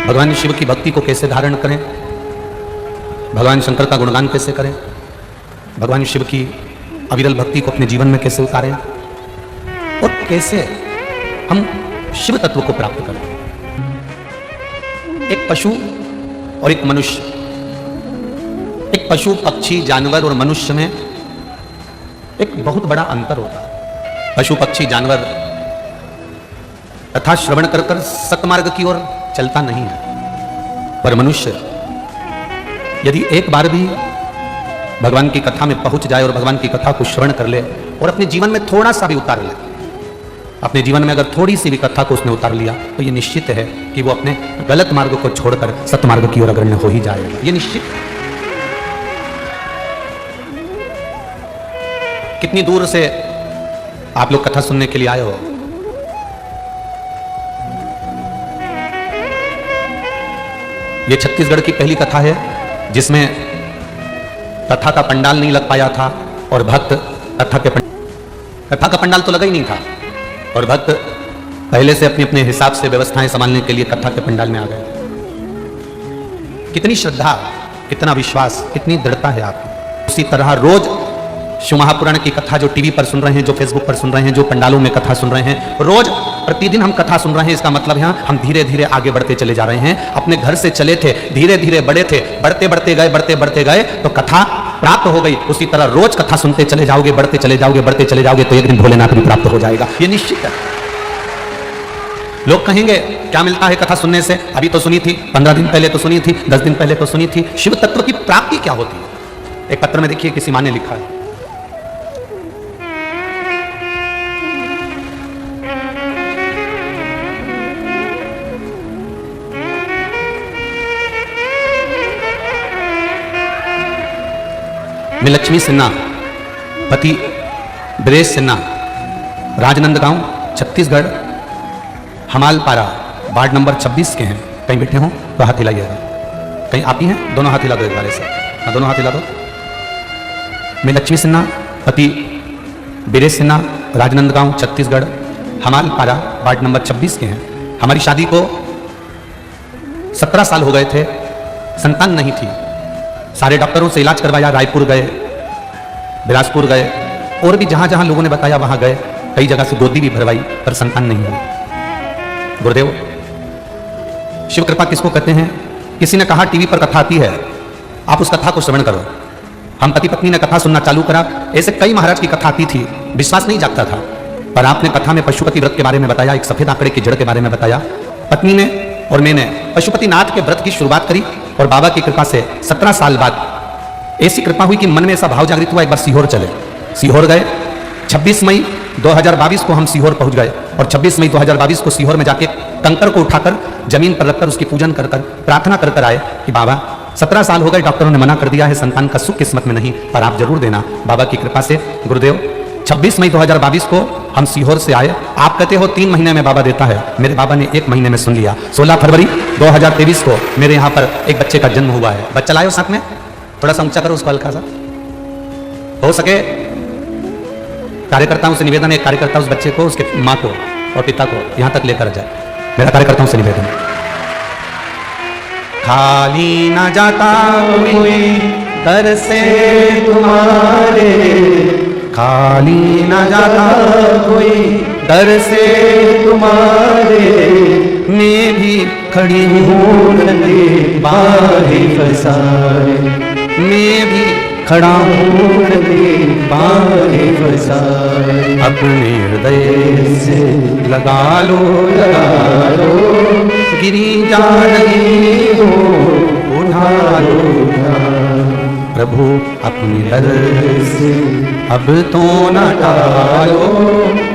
भगवान शिव की भक्ति को कैसे धारण करें, भगवान शंकर का गुणगान कैसे करें, भगवान शिव की अविरल भक्ति को अपने जीवन में कैसे उतारें और कैसे हम शिव तत्व को प्राप्त करें। एक पशु और एक मनुष्य, एक पशु पक्षी जानवर और मनुष्य में एक बहुत बड़ा अंतर होता है। पशु पक्षी जानवर कथा श्रवण कर कर सतमार्ग की ओर चलता नहीं है, पर मनुष्य यदि एक बार भी भगवान की कथा में पहुंच जाए और भगवान की कथा को श्रवण कर ले और अपने जीवन में थोड़ा सा भी उतार ले, अपने जीवन में अगर थोड़ी सी भी कथा को उसने उतार लिया तो ये निश्चित है कि वो अपने गलत मार्ग को छोड़कर सतमार्ग की ओर अग्रसर हो ही जाएगा। ये निश्चित है। कितनी दूर से आप लोग कथा सुनने के लिए आए हो? ये छत्तीसगढ़ की पहली कथा है जिसमें कथा का पंडाल नहीं लग पाया था और भक्त कथा का पंडाल तो लगा ही नहीं था और भक्त पहले से अपने अपने हिसाब से व्यवस्थाएं संभालने के लिए कथा के पंडाल में आ गए। कितनी श्रद्धा, कितना विश्वास, कितनी दृढ़ता है आपकी। उसी तरह रोज शिव महापुराण की कथा जो टीवी पर सुन रहे हैं, जो फेसबुक पर सुन रहे हैं, जो पंडालों में कथा सुन रहे हैं, रोज प्रतिदिन हम कथा सुन रहे हैं। इसका मतलब है हम धीरे धीरे आगे बढ़ते चले जा रहे हैं। अपने घर से चले थे, धीरे धीरे बढ़े थे, बढ़ते बढ़ते गए तो कथा प्राप्त हो गई। उसी तरह रोज कथा सुनते चले जाओगे, बढ़ते चले जाओगे तो एक दिन भोलेनाथ भी प्राप्त हो जाएगा। ये निश्चित है। लोग कहेंगे क्या मिलता है कथा सुनने से? अभी तो सुनी थी, 15 दिन पहले तो सुनी थी, 10 दिन पहले तो सुनी थी। शिव तत्व की प्राप्ति क्या होती है? एक पत्र में देखिए किसी माँ ने लिखा है, मैं लक्ष्मी सिन्हा, पति ब्रेश सिन्हा, राजनंदगांव छत्तीसगढ़, हमालपारा वार्ड नंबर 26 के हैं। कहीं बैठे हों तो हाथ हिलाइएगा। कहीं आप ही हैं? दोनों हाथ हिला दो एक बार से। हाँ, दोनों हाथ हिला दो। मैं लक्ष्मी सिन्हा, पति ब्रेश सिन्हा, राजनंदगांव छत्तीसगढ़, हमालपारा वार्ड नंबर 26 के हैं। हमारी शादी को 17 साल हो गए थे, संतान नहीं थी। सारे डॉक्टरों से इलाज करवाया, रायपुर गए, बिलासपुर गए और भी जहां जहां लोगों ने बताया वहां गए। कई जगह से गोदी भी भरवाई पर संतान नहीं हुई। गुरुदेव, शिव कृपा किसको कहते हैं? किसी ने कहा टीवी पर कथा आती है, आप उस कथा को श्रवण करो। हम पति पत्नी ने कथा सुनना चालू करा। ऐसे कई महाराज की कथा आती थी, विश्वास नहीं जागता था, पर आपने कथा में पशुपति व्रत के बारे में बताया, एक सफेद आंकड़े की जड़ के बारे में बताया। पत्नी ने और मैंने पशुपतिनाथ के व्रत की शुरुआत करी और बाबा की कृपा से 17 साल बाद ऐसी कृपा हुई कि मन में ऐसा भाव जागृत हुआ, एक बार सीहोर चले। सीहोर गए। 26 मई 2022 को हम सीहोर पहुंच गए और 26 मई 2022 को सीहोर में जाके कंकर को उठाकर जमीन पर रखकर उसकी पूजन कर कर प्रार्थना कर कर आए कि बाबा 17 साल हो गए, डॉक्टरों ने मना कर दिया है, संतान का सुख किस्मत में नहीं, पर आप जरूर देना। बाबा की कृपा से गुरुदेव 26 मई 2022 को हम सीहोर से आए। आप कहते हो 3 महीने में बाबा देता है, मेरे बाबा ने 1 महीने में सुन लिया। 16 फरवरी 2023 को मेरे यहाँ पर एक बच्चे का जन्म हुआ है। बच्चा लाओ साथ में, थोड़ा सा ऊंचा करो उसको हल्का सा, हो सके कार्यकर्ताओं से निवेदन है, कार्यकर्ता उस बच्चे को, उसके माँ को और पिता को यहाँ तक लेकर जाए। मेरा कार्यकर्ताओं से निवेदन है। खाली ना जाता कोई दर से तुम्हारे, खाली ना जाता कोई दर से तुम्हारे, मैं भी खड़ी हूँ नदी बाहें फसाए, मैं भी खड़ा हूँ नदी बाहें फसाए। अपने हृदय से लगा लो गिरी जा रही हो, उठा लो प्रभु अपनी दर से अब तो न टालो,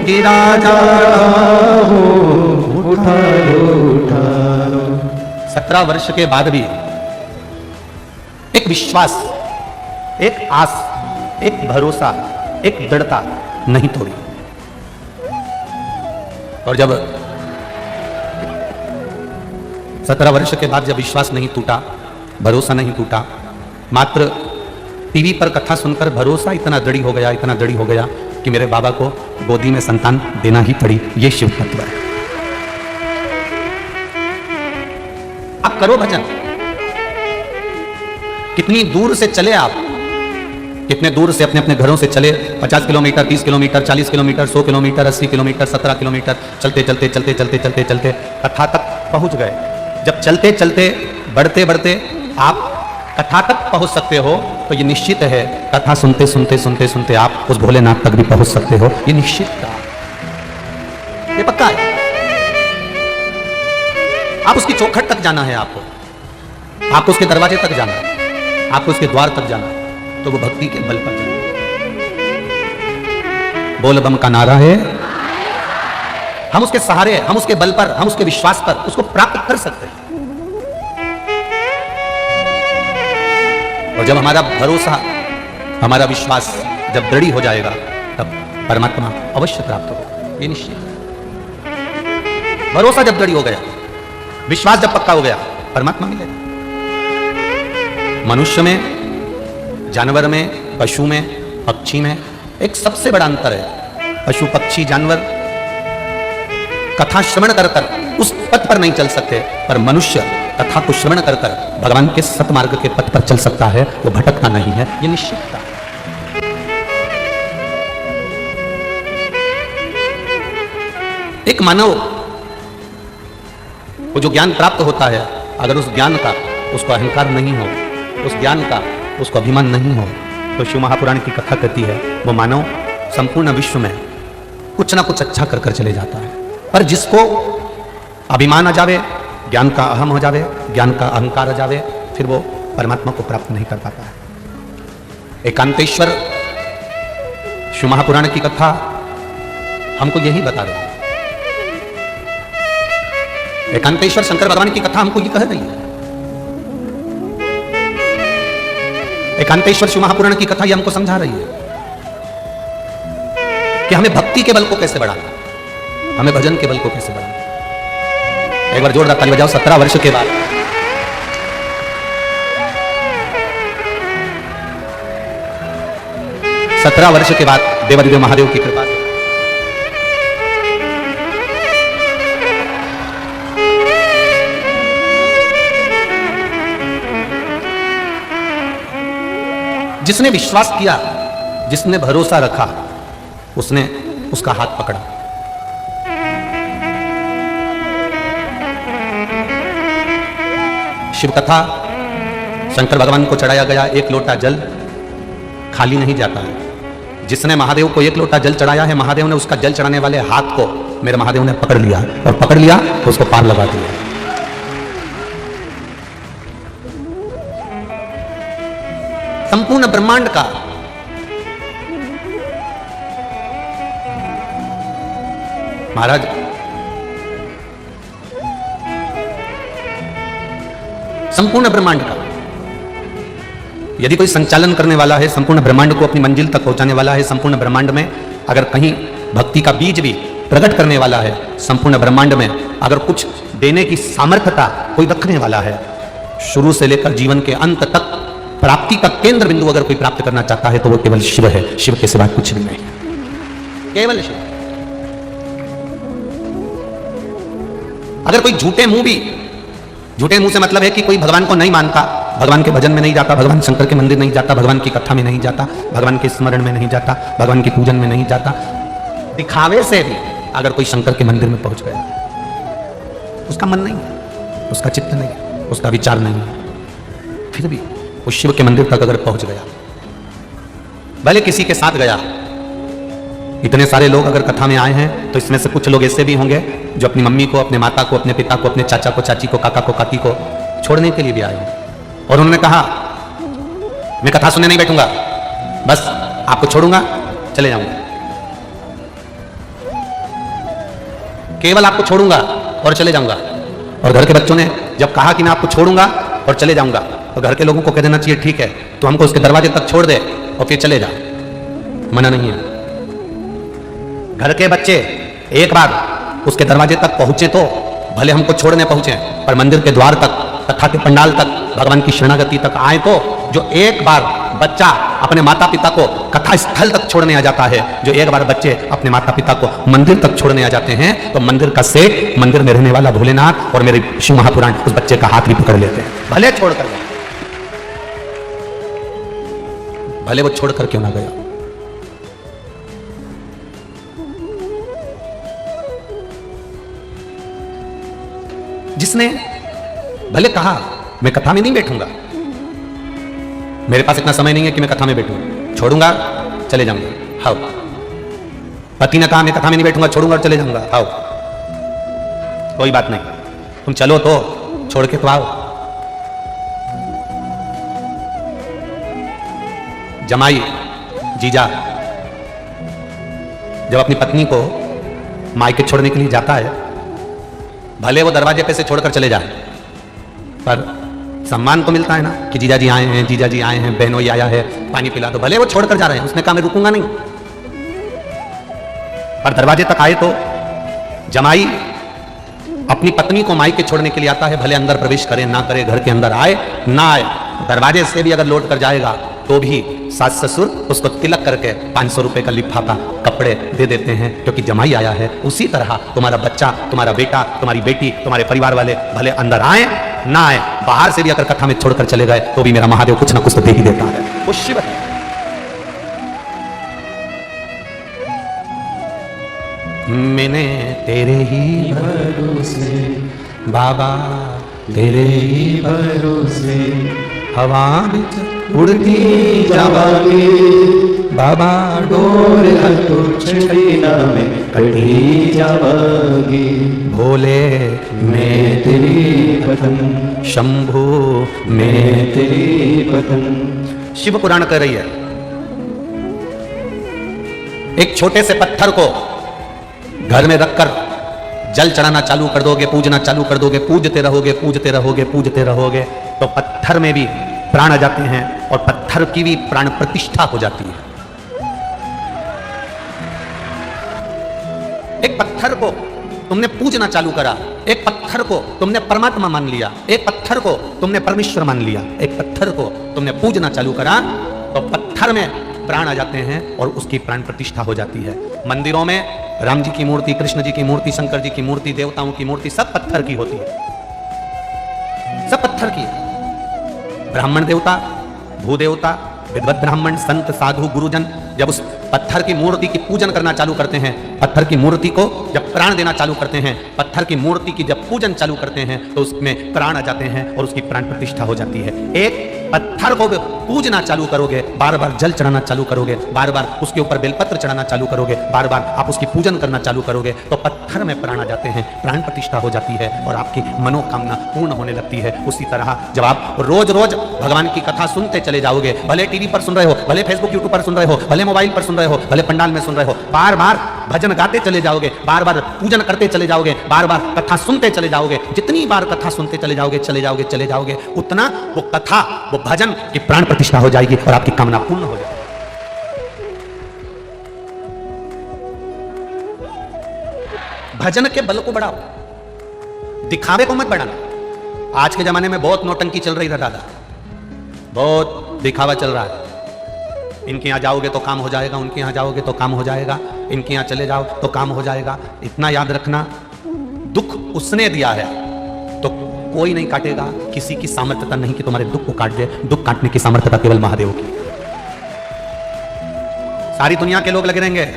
गिरा जा रहा हो, उठा लो। 17 वर्ष के बाद भी एक विश्वास, एक आस, एक भरोसा, एक दृढ़ता नहीं तोड़ी। और जब 17 वर्ष के बाद जब विश्वास नहीं टूटा, भरोसा नहीं टूटा, मात्र टीवी पर कथा सुनकर भरोसा इतना दृढ़ हो गया, इतना दृढ़ हो गया कि मेरे बाबा को गोदी में संतान देना ही पड़ी। ये शिव तत्व है। आप करो भजन। कितनी दूर से चले आप, कितने दूर से अपने अपने घरों से चले, 50 kilometre, 30 kilometre, 40 kilometre, 100 kilometre, 80 kilometre, 17 kilometre, चलते चलते चलते चलते चलते चलते कथा तक पहुंच गए। जब चलते चलते बढ़ते बढ़ते आप कथा तक पहुंच सकते हो तो ये निश्चित है कथा सुनते सुनते सुनते सुनते आप उस भोलेनाथ तक भी पहुंच सकते हो। ये निश्चित था, ये पक्का है। आप उसकी चौखट तक जाना है, आपको उसके दरवाजे तक जाना है, आपको उसके द्वार तक जाना है, तो वो भक्ति के बल पर जाना। बोल बम का नारा है, हम उसके सहारे, हम उसके बल पर, हम उसके विश्वास पर उसको प्राप्त कर सकते हैं। और जब हमारा भरोसा, हमारा विश्वास जब दृढ़ हो जाएगा तब परमात्मा अवश्य प्राप्त होगा, ये निश्चित है। भरोसा जब दृढ़ हो गया, विश्वास जब पक्का हो गया, परमात्मा मिलेगा। मनुष्य में, जानवर में, पशु में, पक्षी में एक सबसे बड़ा अंतर है। पशु पक्षी जानवर कथा श्रवण कर कर उस पथ पर नहीं चल सकते, पर मनुष्य कथा को श्रवण कर कर भगवान के सतमार्ग के पथ पर चल सकता है, वो भटकता नहीं है, ये निश्चितता। एक मानव को जो ज्ञान प्राप्त होता है, अगर उस ज्ञान का उसको अहंकार नहीं हो, उस ज्ञान का उसको अभिमान नहीं हो, तो शिव महापुराण की कथा कहती है वो मानव संपूर्ण विश्व में कुछ ना कुछ अच्छा कर कर चले जाता है। पर जिसको अभिमान आ जावे, ज्ञान का अहम हो जावे, ज्ञान का अहंकार आ जावे, फिर वो परमात्मा को प्राप्त नहीं कर पाता है। एकांतेश्वर शिव महापुराण की कथा हमको यही बता रही है। एकांतेश्वर शंकर भगवान की कथा हमको ये कह रही है। एकांतेश्वर शिव महापुराण की कथा ये हमको समझा रही है कि हमें भक्ति के बल को कैसे बढ़ाना, हमें भजन के बल को कैसे बढ़ाना। एक बार जोरदार ताली बजाओ। 17 वर्ष के बाद देवादिदेव महादेव की कृपा से जिसने विश्वास किया, जिसने भरोसा रखा, उसने उसका हाथ पकड़ा। शिव कथा शंकर भगवान को चढ़ाया गया एक लोटा जल खाली नहीं जाता है। जिसने महादेव को एक लोटा जल चढ़ाया है, महादेव ने उसका जल चढ़ाने वाले हाथ को मेरे महादेव ने पकड़ लिया, और पकड़ लिया तो उसको पार लगा दिया। संपूर्ण ब्रह्मांड का महाराज संपूर्ण ब्रह्मांड का यदि कोई संचालन करने वाला है, संपूर्ण ब्रह्मांड को अपनी मंजिल तक पहुंचाने वाला है, संपूर्ण ब्रह्मांड में अगर कहीं भक्ति का बीज भी प्रकट करने वाला है, संपूर्ण ब्रह्मांड में अगर कुछ देने की सामर्थ्यता कोई रखने वाला है, शुरू से लेकर जीवन के अंत तक प्राप्ति का केंद्र बिंदु अगर कोई प्राप्त करना चाहता है तो वो केवल शिव है। शिव के सिवा कुछ भी नहीं, केवल शिव। अगर कोई झूठे मुंह से मतलब है कि कोई भगवान को नहीं मानता, भगवान के भजन में नहीं जाता, भगवान शंकर के मंदिर नहीं जाता, भगवान की कथा में नहीं जाता, भगवान के स्मरण में नहीं जाता, भगवान की पूजन में नहीं जाता, दिखावे से भी अगर कोई शंकर के मंदिर में पहुंच गया, उसका मन नहीं है, उसका चित्त नहीं है, उसका विचार नहीं है, फिर भी उस शिव के मंदिर तक अगर पहुंच गया, भले किसी के साथ गया, इतने सारे लोग अगर कथा में आए हैं तो इसमें से कुछ लोग ऐसे भी होंगे जो अपनी मम्मी को, अपने माता को, अपने पिता को, अपने चाचा को, चाची को, काका को, काकी को छोड़ने के लिए भी आए हों, और उन्होंने कहा मैं कथा सुनने नहीं बैठूंगा, बस आपको छोड़ूंगा, चले जाऊंगा, केवल आपको छोड़ूंगा और चले जाऊंगा। और घर के बच्चों ने जब कहा कि मैं आपको छोड़ूंगा और चले जाऊंगा, तो घर के लोगों को कह देना चाहिए ठीक है, तो हमको उसके दरवाजे तक छोड़ दे और फिर चले जा, मना नहीं है। घर के बच्चे एक बार उसके दरवाजे तक पहुंचे तो भले हमको छोड़ने पहुंचे, पर मंदिर के द्वार तक, कथा के पंडाल तक, भगवान की शरणागति तक आए तो जो एक बार बच्चा अपने माता पिता को कथा स्थल तक छोड़ने आ जाता है, जो एक बार बच्चे अपने माता पिता को मंदिर तक छोड़ने आ जाते हैं तो मंदिर का सेठ, मंदिर में रहने वाला भोलेनाथ और मेरे शिव महापुराण उस बच्चे का हाथ भी पकड़ लेते हैं, भले छोड़कर गए, भले वो छोड़कर क्यों ना गया। जिसने भले कहा मैं कथा में नहीं बैठूंगा, मेरे पास इतना समय नहीं है कि मैं कथा में बैठूं, छोड़ूंगा चले जाऊंगा, हाँ। पति ने कहा मैं कथा में नहीं बैठूंगा, छोड़ूंगा और चले जाऊंगा, हाँ, कोई बात नहीं, तुम चलो तो छोड़ के तो आओ। जमाई जीजा जब अपनी पत्नी को मायके छोड़ने के लिए जाता है, भले वो दरवाजे पे से छोड़कर चले जाए, पर सम्मान तो मिलता है ना कि जीजा जी आए हैं, जीजा जी आए हैं, बहनोई आया है, पानी पिला दो। भले वो छोड़कर जा रहे हैं, उसने कहा मैं रुकूंगा नहीं, पर दरवाजे तक आए तो जमाई अपनी पत्नी को मायके छोड़ने के लिए आता है, भले अंदर प्रवेश करे ना करे, घर के अंदर आए ना आए, दरवाजे से भी अगर लौट कर जाएगा तो भी सास ससुर उसको तिलक करके 500 रुपए का लिफाफा कपड़े दे देते हैं, क्योंकि जमाई आया है। उसी तरह तुम्हारा बच्चा, तुम्हारा बेटा, तुम्हारी बेटी, तुम्हारे परिवार वाले भले अंदर आए ना आए, बाहर से भी अगर कथा में छोड़कर चले गए तो भी मेरा महादेव कुछ ना कुछ तो दे ही देता है। वो शिव है। मैंने तेरे ही भरोसे बाबा, तेरे ही भरोसे हवा बिच उड़ती जावांगी बाबा, डोर हटो छड़ीना में कटी जावांगी, भोले मैं तेरी पतन, शंभू मैं तेरी पतन। शिव पुराण कह रही है, एक छोटे से पत्थर को घर में रखकर जल चढ़ाना चालू कर दोगे, पूजना चालू कर दोगे, पूजते रहोगे, पूजते रहोगे, पूजते रहोगे, तो पत्थर में भी प्राण आ जाते हैं और पत्थर की भी प्राण प्रतिष्ठा हो जाती है। एक पत्थर को तुमने पूजना चालू करा, एक पत्थर को तुमने परमात्मा मान लिया, एक पत्थर को तुमने परमेश्वर मान लिया, एक पत्थर को तुमने पूजना चालू करा, तो पत्थर में प्राण आ जाते हैं और उसकी प्राण प्रतिष्ठा हो जाती है। मंदिरों में राम जी की मूर्ति, कृष्ण जी की मूर्ति, शंकर जी की मूर्ति, देवताओं की मूर्ति सब पत्थर की होती है, सब पत्थर की। ब्राह्मण देवता, भूदेवता, विद्वत ब्राह्मण, संत, साधु, गुरुजन जब उस पत्थर की मूर्ति की पूजन करना चालू करते हैं, पत्थर की मूर्ति को जब प्राण देना चालू करते हैं, पत्थर की मूर्ति की जब पूजन चालू करते हैं तो उसमें प्राण आ जाते हैं और उसकी प्राण प्रतिष्ठा हो जाती है। एक पत्थर को पूजना चालू करोगे, बार बार जल चढ़ाना चालू करोगे, बार बार उसके ऊपर बेलपत्र चढ़ाना चालू करोगे, बार बार आप उसकी पूजन करना चालू करोगे, तो पत्थर में प्राण आ जाते हैं, प्राण प्रतिष्ठा हो जाती है और आपकी मनोकामना पूर्ण होने लगती है। उसी तरह जब आप रोज रोज भगवान की कथा सुनते चले जाओगे, भले टीवी पर सुन रहे हो, भले फेसबुक यूट्यूब पर सुन रहे हो, भले मोबाइल पर सुन रहे हो, भले पंडाल में सुन रहे हो, बार बार भजन गाते चले जाओगे, बार बार पूजन करते चले जाओगे, बार बार कथा सुनते चले जाओगे, जितनी बार कथा सुनते चले जाओगे चले जाओगे, उतना वो कथा, वो भजन की प्राण प्रतिष्ठा हो जाएगी और आपकी कामना पूर्ण हो जाएगी। भजन के बल को बढ़ाओ, दिखावे को मत बढ़ाना। आज के जमाने में बहुत नौटंकी चल रही है दादा, बहुत दिखावा चल रहा है। इनके यहाँ जाओगे तो काम हो जाएगा, उनके यहाँ जाओगे तो काम हो जाएगा, इनके यहाँ चले जाओ तो काम हो जाएगा। इतना याद रखना, दुख उसने दिया है तो कोई नहीं काटेगा, किसी की सामर्थ्यता नहीं कि तुम्हारे दुख को काट दे। दुख काटने की सामर्थ्यता केवल महादेव की। सारी दुनिया के लोग लगे रहेंगे।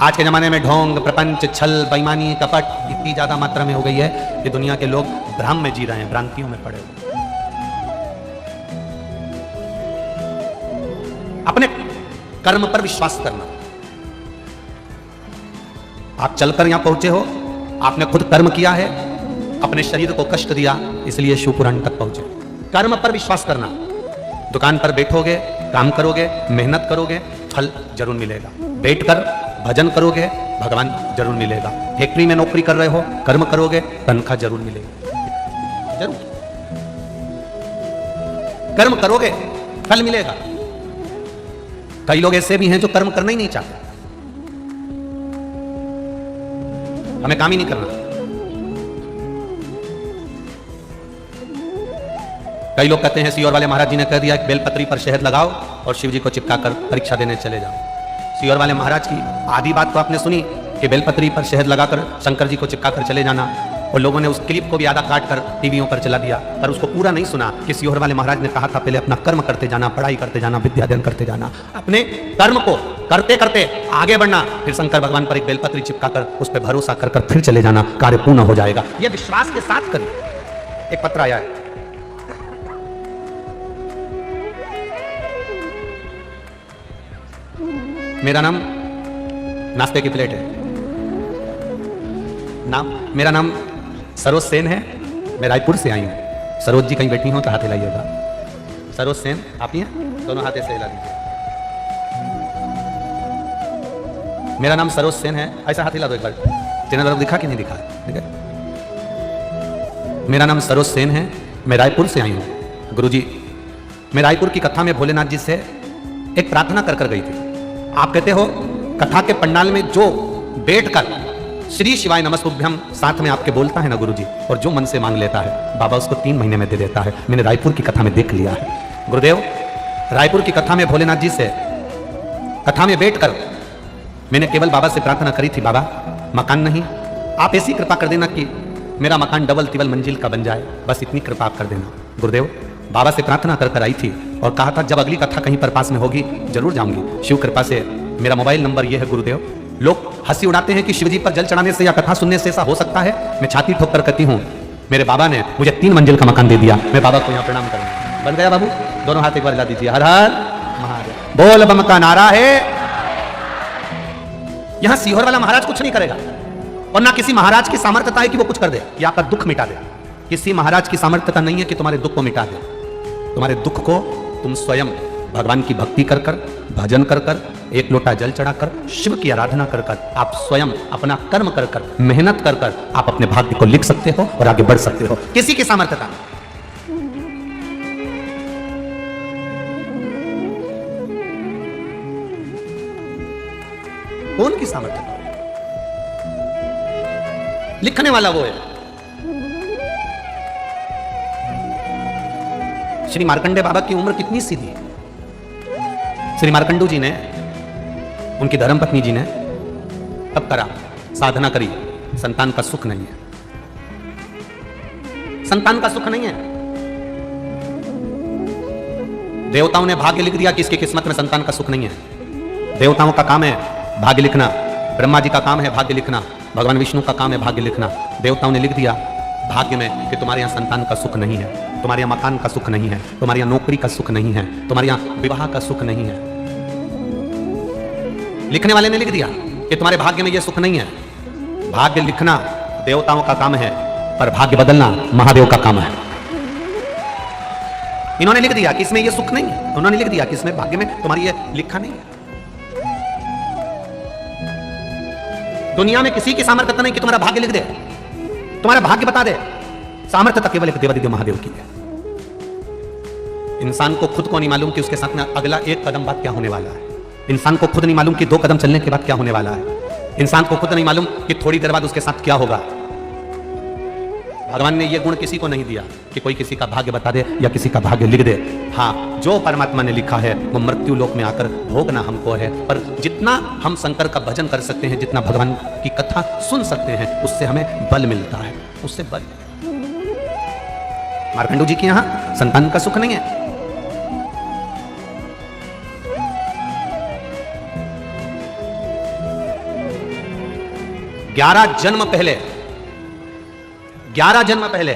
आज के जमाने में ढोंग, प्रपंच, छल, बेईमानी, कपट इतनी ज्यादा मात्रा में हो गई है कि दुनिया के लोग भ्रम में जी रहे हैं, भ्रांतियों में पड़े हुए। अपने कर्म पर विश्वास करना। आप चलकर यहां पहुंचे हो, आपने खुद कर्म किया है, अपने शरीर को कष्ट दिया, इसलिए शिवपुराण तक पहुंचे। कर्म पर विश्वास करना। दुकान पर बैठोगे, काम करोगे, मेहनत करोगे, फल जरूर मिलेगा। बैठकर भजन करोगे, भगवान जरूर मिलेगा। फैक्ट्री में नौकरी कर रहे हो, कर्म करोगे, तनख्वाह जरूर मिलेगा, जरूर। कर्म करोगे, फल मिलेगा। कई लोग ऐसे भी हैं जो कर्म करना ही नहीं चाहते, हमें काम ही नहीं करना। कई लोग कहते हैं सीहोर वाले महाराज जी ने कह दिया कि बेलपत्री पर शहद लगाओ और शिव जी को चिपकाकर परीक्षा देने चले जाओ। सीहोर वाले महाराज की आधी बात तो आपने सुनी कि बेलपत्री पर शहद लगाकर शंकर जी को चिपकाकर चले जाना, और लोगों ने उस क्लिप को भी आधा काट कर टीवियों पर चला दिया, पर उसको पूरा नहीं सुना कि सीहोर वाले महाराज ने कहा था पहले अपना कर्म करते जाना, पढ़ाई करते जाना, विद्याध्ययन करते जाना, अपने कर्म को करते करते आगे बढ़ना, फिर शंकर भगवान पर एक बेलपत्री चिपकाकर उस पर भरोसा कर फिर चले जाना, कार्य पूर्ण हो जाएगा। यह विश्वास के साथ करिए। एक पत्र आया है, मेरा नाम नाश्ते की प्लेट है, मेरा नाम सरोज सेन है, मैं रायपुर से आई हूँ। सरोज जी कहीं बैठी हो तो हाथ हिलाइएगा। सरोज सेन आप ही हैं, दोनों हाथ ऐसे हिला दीजिए। मेरा नाम सरोज सेन है, ऐसा हाथ हिला दो एक बार। चैनल दिखा कि नहीं दिखा? ठीक है। मेरा नाम सरोज सेन है, मैं रायपुर से आई हूँ। गुरुजी, मैं रायपुर की कथा में भोलेनाथ जी से एक प्रार्थना कर गई थी। आप कहते हो कथा के पंडाल में जो बैठकर श्री शिवाय नमस्तुभ्यम साथ में आपके बोलता है ना गुरुजी, और जो मन से मांग लेता है बाबा उसको 3 महीने में दे देता है। मैंने रायपुर की कथा में देख लिया है। गुरुदेव, रायपुर की कथा में भोलेनाथ जी से कथा में बैठकर मैंने केवल बाबा से प्रार्थना करी थी, बाबा मकान नहीं, आप ऐसी कृपा कर देना कि मेरा मकान डबल तिबल मंजिल का बन जाए, बस इतनी कृपा आप कर देना। गुरुदेव, बाबा से प्रार्थना कर आई थी और कहा था जब अगली कथा कहीं पर पास में होगी जरूर जाऊंगी। शिव कृपा से मेरा मोबाइल नंबर यह है गुरुदेव। लोग हंसी उड़ाते हैं कि शिवजी पर जल चढ़ाने से या कथा सुनने से ऐसा हो सकता है। मैं छाती ठोक कर कहती हूँ मेरे बाबा ने मुझे 3 मंजिल का मकान दे दिया, मैं बाबा को यहाँ प्रणाम करूंगा। बन गया बाबू? दोनों हाथ एक बार हिला दीजिए। हर हर महादेव बोल बम का नारा है। यहां सीहोर वाला महाराज कुछ नहीं करेगा, और ना किसी महाराज की सामर्थ्यता है कि वो कुछ कर दे या आपका दुख मिटा दे। किसी महाराज की सामर्थ्यता नहीं है कि तुम्हारे दुख को मिटा दे। तुम्हारे दुख को तुम स्वयं भगवान की भक्ति कर भजन कर एक लोटा जल चढ़ाकर शिव की आराधना कर आप स्वयं अपना कर्म कर मेहनत कर आप अपने भाग्य को लिख सकते हो और आगे बढ़ सकते हो। किसी की सामर्थ्यता कौन की सामर्थ्यता? लिखने वाला वो है। श्री मार्कंडे बाबा की उम्र कितनी सी थी? श्री मार्कंडू जी ने, उनकी धर्मपत्नी जी ने तब करा, साधना करी, संतान का सुख नहीं है। संतान का सुख नहीं है। देवताओं ने भाग्य लिख दिया कि इसकी किस्मत में संतान का सुख नहीं है। देवताओं का काम है भाग्य लिखना, ब्रह्मा जी का काम है भाग्य लिखना, भगवान विष्णु का काम है भाग्य लिखना। देवताओं ने लिख दिया भाग्य में कि तुम्हारे यहां संतान का सुख नहीं है, तुम्हारे यहां मकान का सुख नहीं है, तुम्हारे यहां नौकरी का सुख नहीं है, तुम्हारे यहां विवाह का सुख नहीं है। लिखने वाले ने लिख दिया कि तुम्हारे भाग्य में यह सुख नहीं है। भाग्य लिखना देवताओं का काम है, पर भाग्य बदलना महादेव का काम है। इन्होंने लिख दिया कि इसमें यह सुख नहीं है, उन्होंने लिख दिया कि इसमें भाग्य में तुम्हारी यह लिखा नहीं है। दुनिया में किसी की सामर्थ्यता नहीं कि तुम्हारा भाग्य लिख दे, तुम्हारा भाग्य बता दे। सामर्थ्यता केवल एक देवादिदेव महादेव की है। इंसान को खुद को नहीं मालूम कि उसके साथ में अगला 1 कदम बाद क्या होने वाला है। इंसान को खुद नहीं मालूम कि 2 कदम चलने के बाद क्या होने वाला है। इंसान को खुद नहीं मालूम कि थोड़ी देर बाद उसके साथ क्या होगा। भगवान ने यह गुण किसी को नहीं दिया कि कोई किसी का भाग्य बता दे या किसी का भाग्य लिख दे। हाँ, जो परमात्मा ने लिखा है वो मृत्यु लोक में आकर भोगना हमको है। पर जितना हम शंकर का भजन कर सकते हैं, जितना भगवान की कथा सुन सकते हैं, उससे हमें बल मिलता है, उससे बल। मार्कंडू जी के यहां संतान का सुख नहीं है। ग्यारह जन्म पहले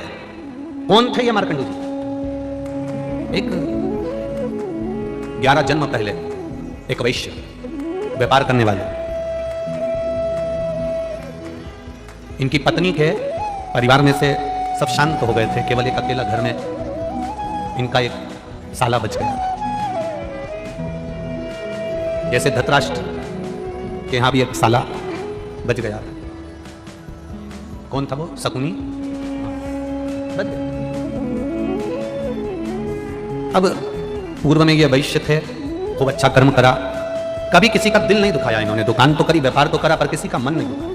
कौन थे ये मार्कंडू जी? एक 11 जन्म पहले एक वैश्य, व्यापार करने वाले। इनकी पत्नी के परिवार में से सब शांत हो गए थे, केवल एक अकेला घर में इनका एक साला बच गया। जैसे धृतराष्ट्र के यहां भी एक साला बच गया। कौन था वो? शकुनी। अब पूर्व में ये वैश्य थे, खूब अच्छा कर्म करा, कभी किसी का दिल नहीं दुखाया इन्होंने। दुकान तो करी, व्यापार तो करा, पर किसी का मन नहीं दुखा।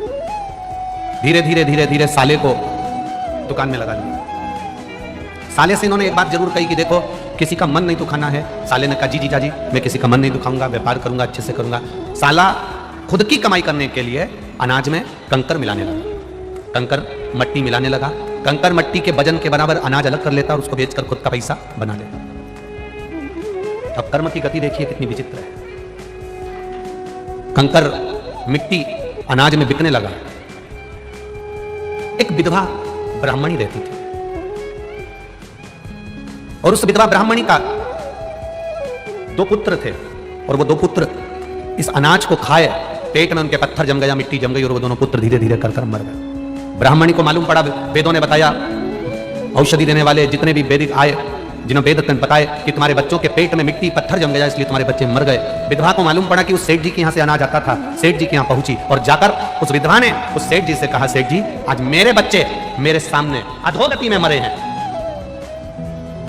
धीरे धीरे साले को दुकान में लगा लिया। साले से इन्होंने एक बात जरूर कही कि देखो किसी का मन नहीं दुखाना है। साले ने कहा जी जीजा जी मैं किसी का मन नहीं दुखाऊंगा, व्यापार करूंगा, अच्छे से करूंगा। साला खुद की कमाई करने के लिए अनाज में कंकर मिलाने लगा, कंकर मट्टी मिलाने लगा। कंकर मट्टी के वजन के बराबर अनाज अलग कर लेता और उसको बेचकर खुद का पैसा बना लेता। अब कर्म की गति देखिए कितनी विचित्र है। कंकर मिट्टी अनाज में बिकने लगा। एक विधवा ब्राह्मणी रहती थी और उस विधवा ब्राह्मणी का 2 पुत्र थे और वो 2 पुत्र इस अनाज को खाए, पेट में उनके पत्थर जम गया, मिट्टी जम गई और वो दोनों पुत्र धीरे धीरे कर मर गए। ब्राह्मणी को मालूम पड़ा, वेदों ने बताया, औषधि देने वाले जितने भी वैदिक आए, जिन्होंने वेद बताए कि तुम्हारे बच्चों के पेट में मिट्टी पत्थर जम गया इसलिए तुम्हारे बच्चे मर गए। विधवा को मालूम पड़ा कि उस सेठ जी के यहाँ से अनाज आता था। सेठ जी के यहाँ पहुंची और जाकर उस विधवा ने उस सेठ जी से कहा, सेठ जी आज मेरे बच्चे मेरे सामने अधोगति में मरे हैं,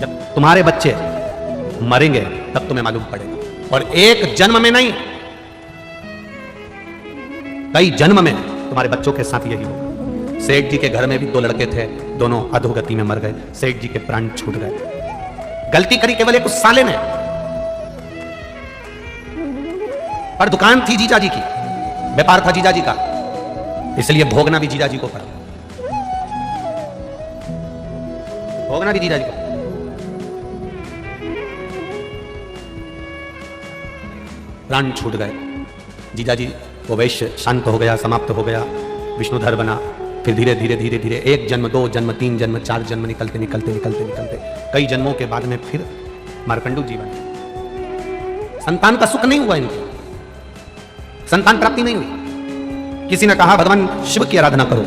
जब तुम्हारे बच्चे मरेंगे तब तुम्हें मालूम पड़ेगा। और एक जन्म में नहीं, कई जन्म में तुम्हारे बच्चों के साथ यही होगा। सेठ जी के घर में भी 2 लड़के थे, दोनों अधोगति में मर गए। सेठ जी के प्राण छूट गए। गलती करी केवल एक उस साले ने, पर दुकान थी जीजा जी की, व्यापार था जीजा जी का, इसलिए भोगना भी जीजा जी को पड़ा, भोगना भी जीजा जी को। प्राण छूट गए। जीजा जी वो वैश्य शांत हो गया, समाप्त हो गया, विष्णुधर बना। फिर धीरे धीरे धीरे धीरे 1 जन्म 2 जन्म 3 जन्म 4 जन्म निकलते निकलते निकलते निकलते कई जन्मों के बाद में फिर मार्कंडू जीवन। संतान का सुख नहीं हुआ इनको, संतान प्राप्ति नहीं हुई। किसी ने कहा भगवान शिव की आराधना करो।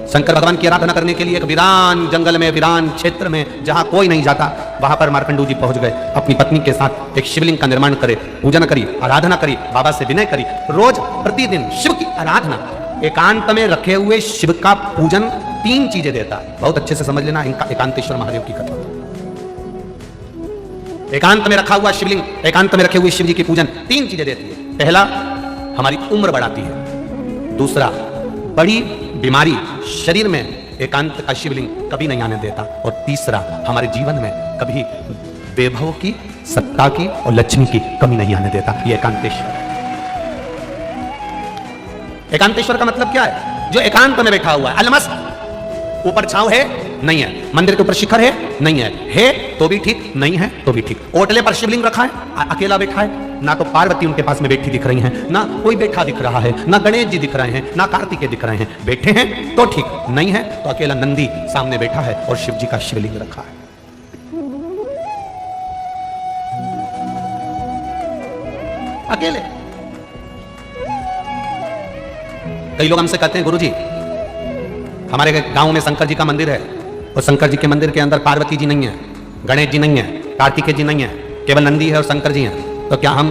शंकर भगवान की आराधना करने के लिए एक वीरान जंगल में, वीरान क्षेत्र में जहां कोई नहीं जाता, वहां पर मार्कंडू जी पहुंच गए। अपनी पत्नी के साथ एक शिवलिंग का निर्माण करे, पूजन करी, आराधना करी, बाबा से विनय करी। रोज प्रतिदिन शिव की आराधना, एकांत में रखे हुए शिव का पूजन 3 चीजें देता है। बहुत अच्छे से समझ लेना इनका एकांतेश्वर महादेव की कथा। एकांत में रखा हुआ शिवलिंग, एकांत में रखे हुए शिव जी की पूजन 3 चीजें देती है। पहला, हमारी उम्र बढ़ाती है। दूसरा, बड़ी बीमारी शरीर में एकांत का शिवलिंग कभी नहीं आने देता। और तीसरा, हमारे जीवन में कभी वैभव की, सत्ता की और लक्ष्मी की कमी नहीं आने देता। ये एकांतेश्वर। एकांतेश्वर का मतलब क्या है? जो एकांत में बैठा हुआ है, अलमस्त। ऊपर छांव है, नहीं है। मंदिर के ऊपर शिखर है, नहीं है तो भी ठीक, नहीं है तो भी ठीक। ओटले पर शिवलिंग रखा है, अकेला बैठा है। ना तो पार्वती उनके पास में बैठी दिख रही हैं, ना कोई बैठा दिख रहा है, ना गणेश जी दिख रहे हैं, ना कार्तिकेय दिख रहे हैं। बैठे हैं तो ठीक, नहीं है तो अकेला नंदी सामने बैठा है और शिव जी का शिवलिंग रखा है। अकेले। कई लोग हमसे कहते हैं गुरुजी हमारे गांव में शंकर जी का मंदिर है और शंकर जी के मंदिर के अंदर पार्वती जी नहीं है, गणेश जी नहीं है, कार्तिकेय जी नहीं है, केवल नंदी है और शंकर जी हैं। तो क्या हम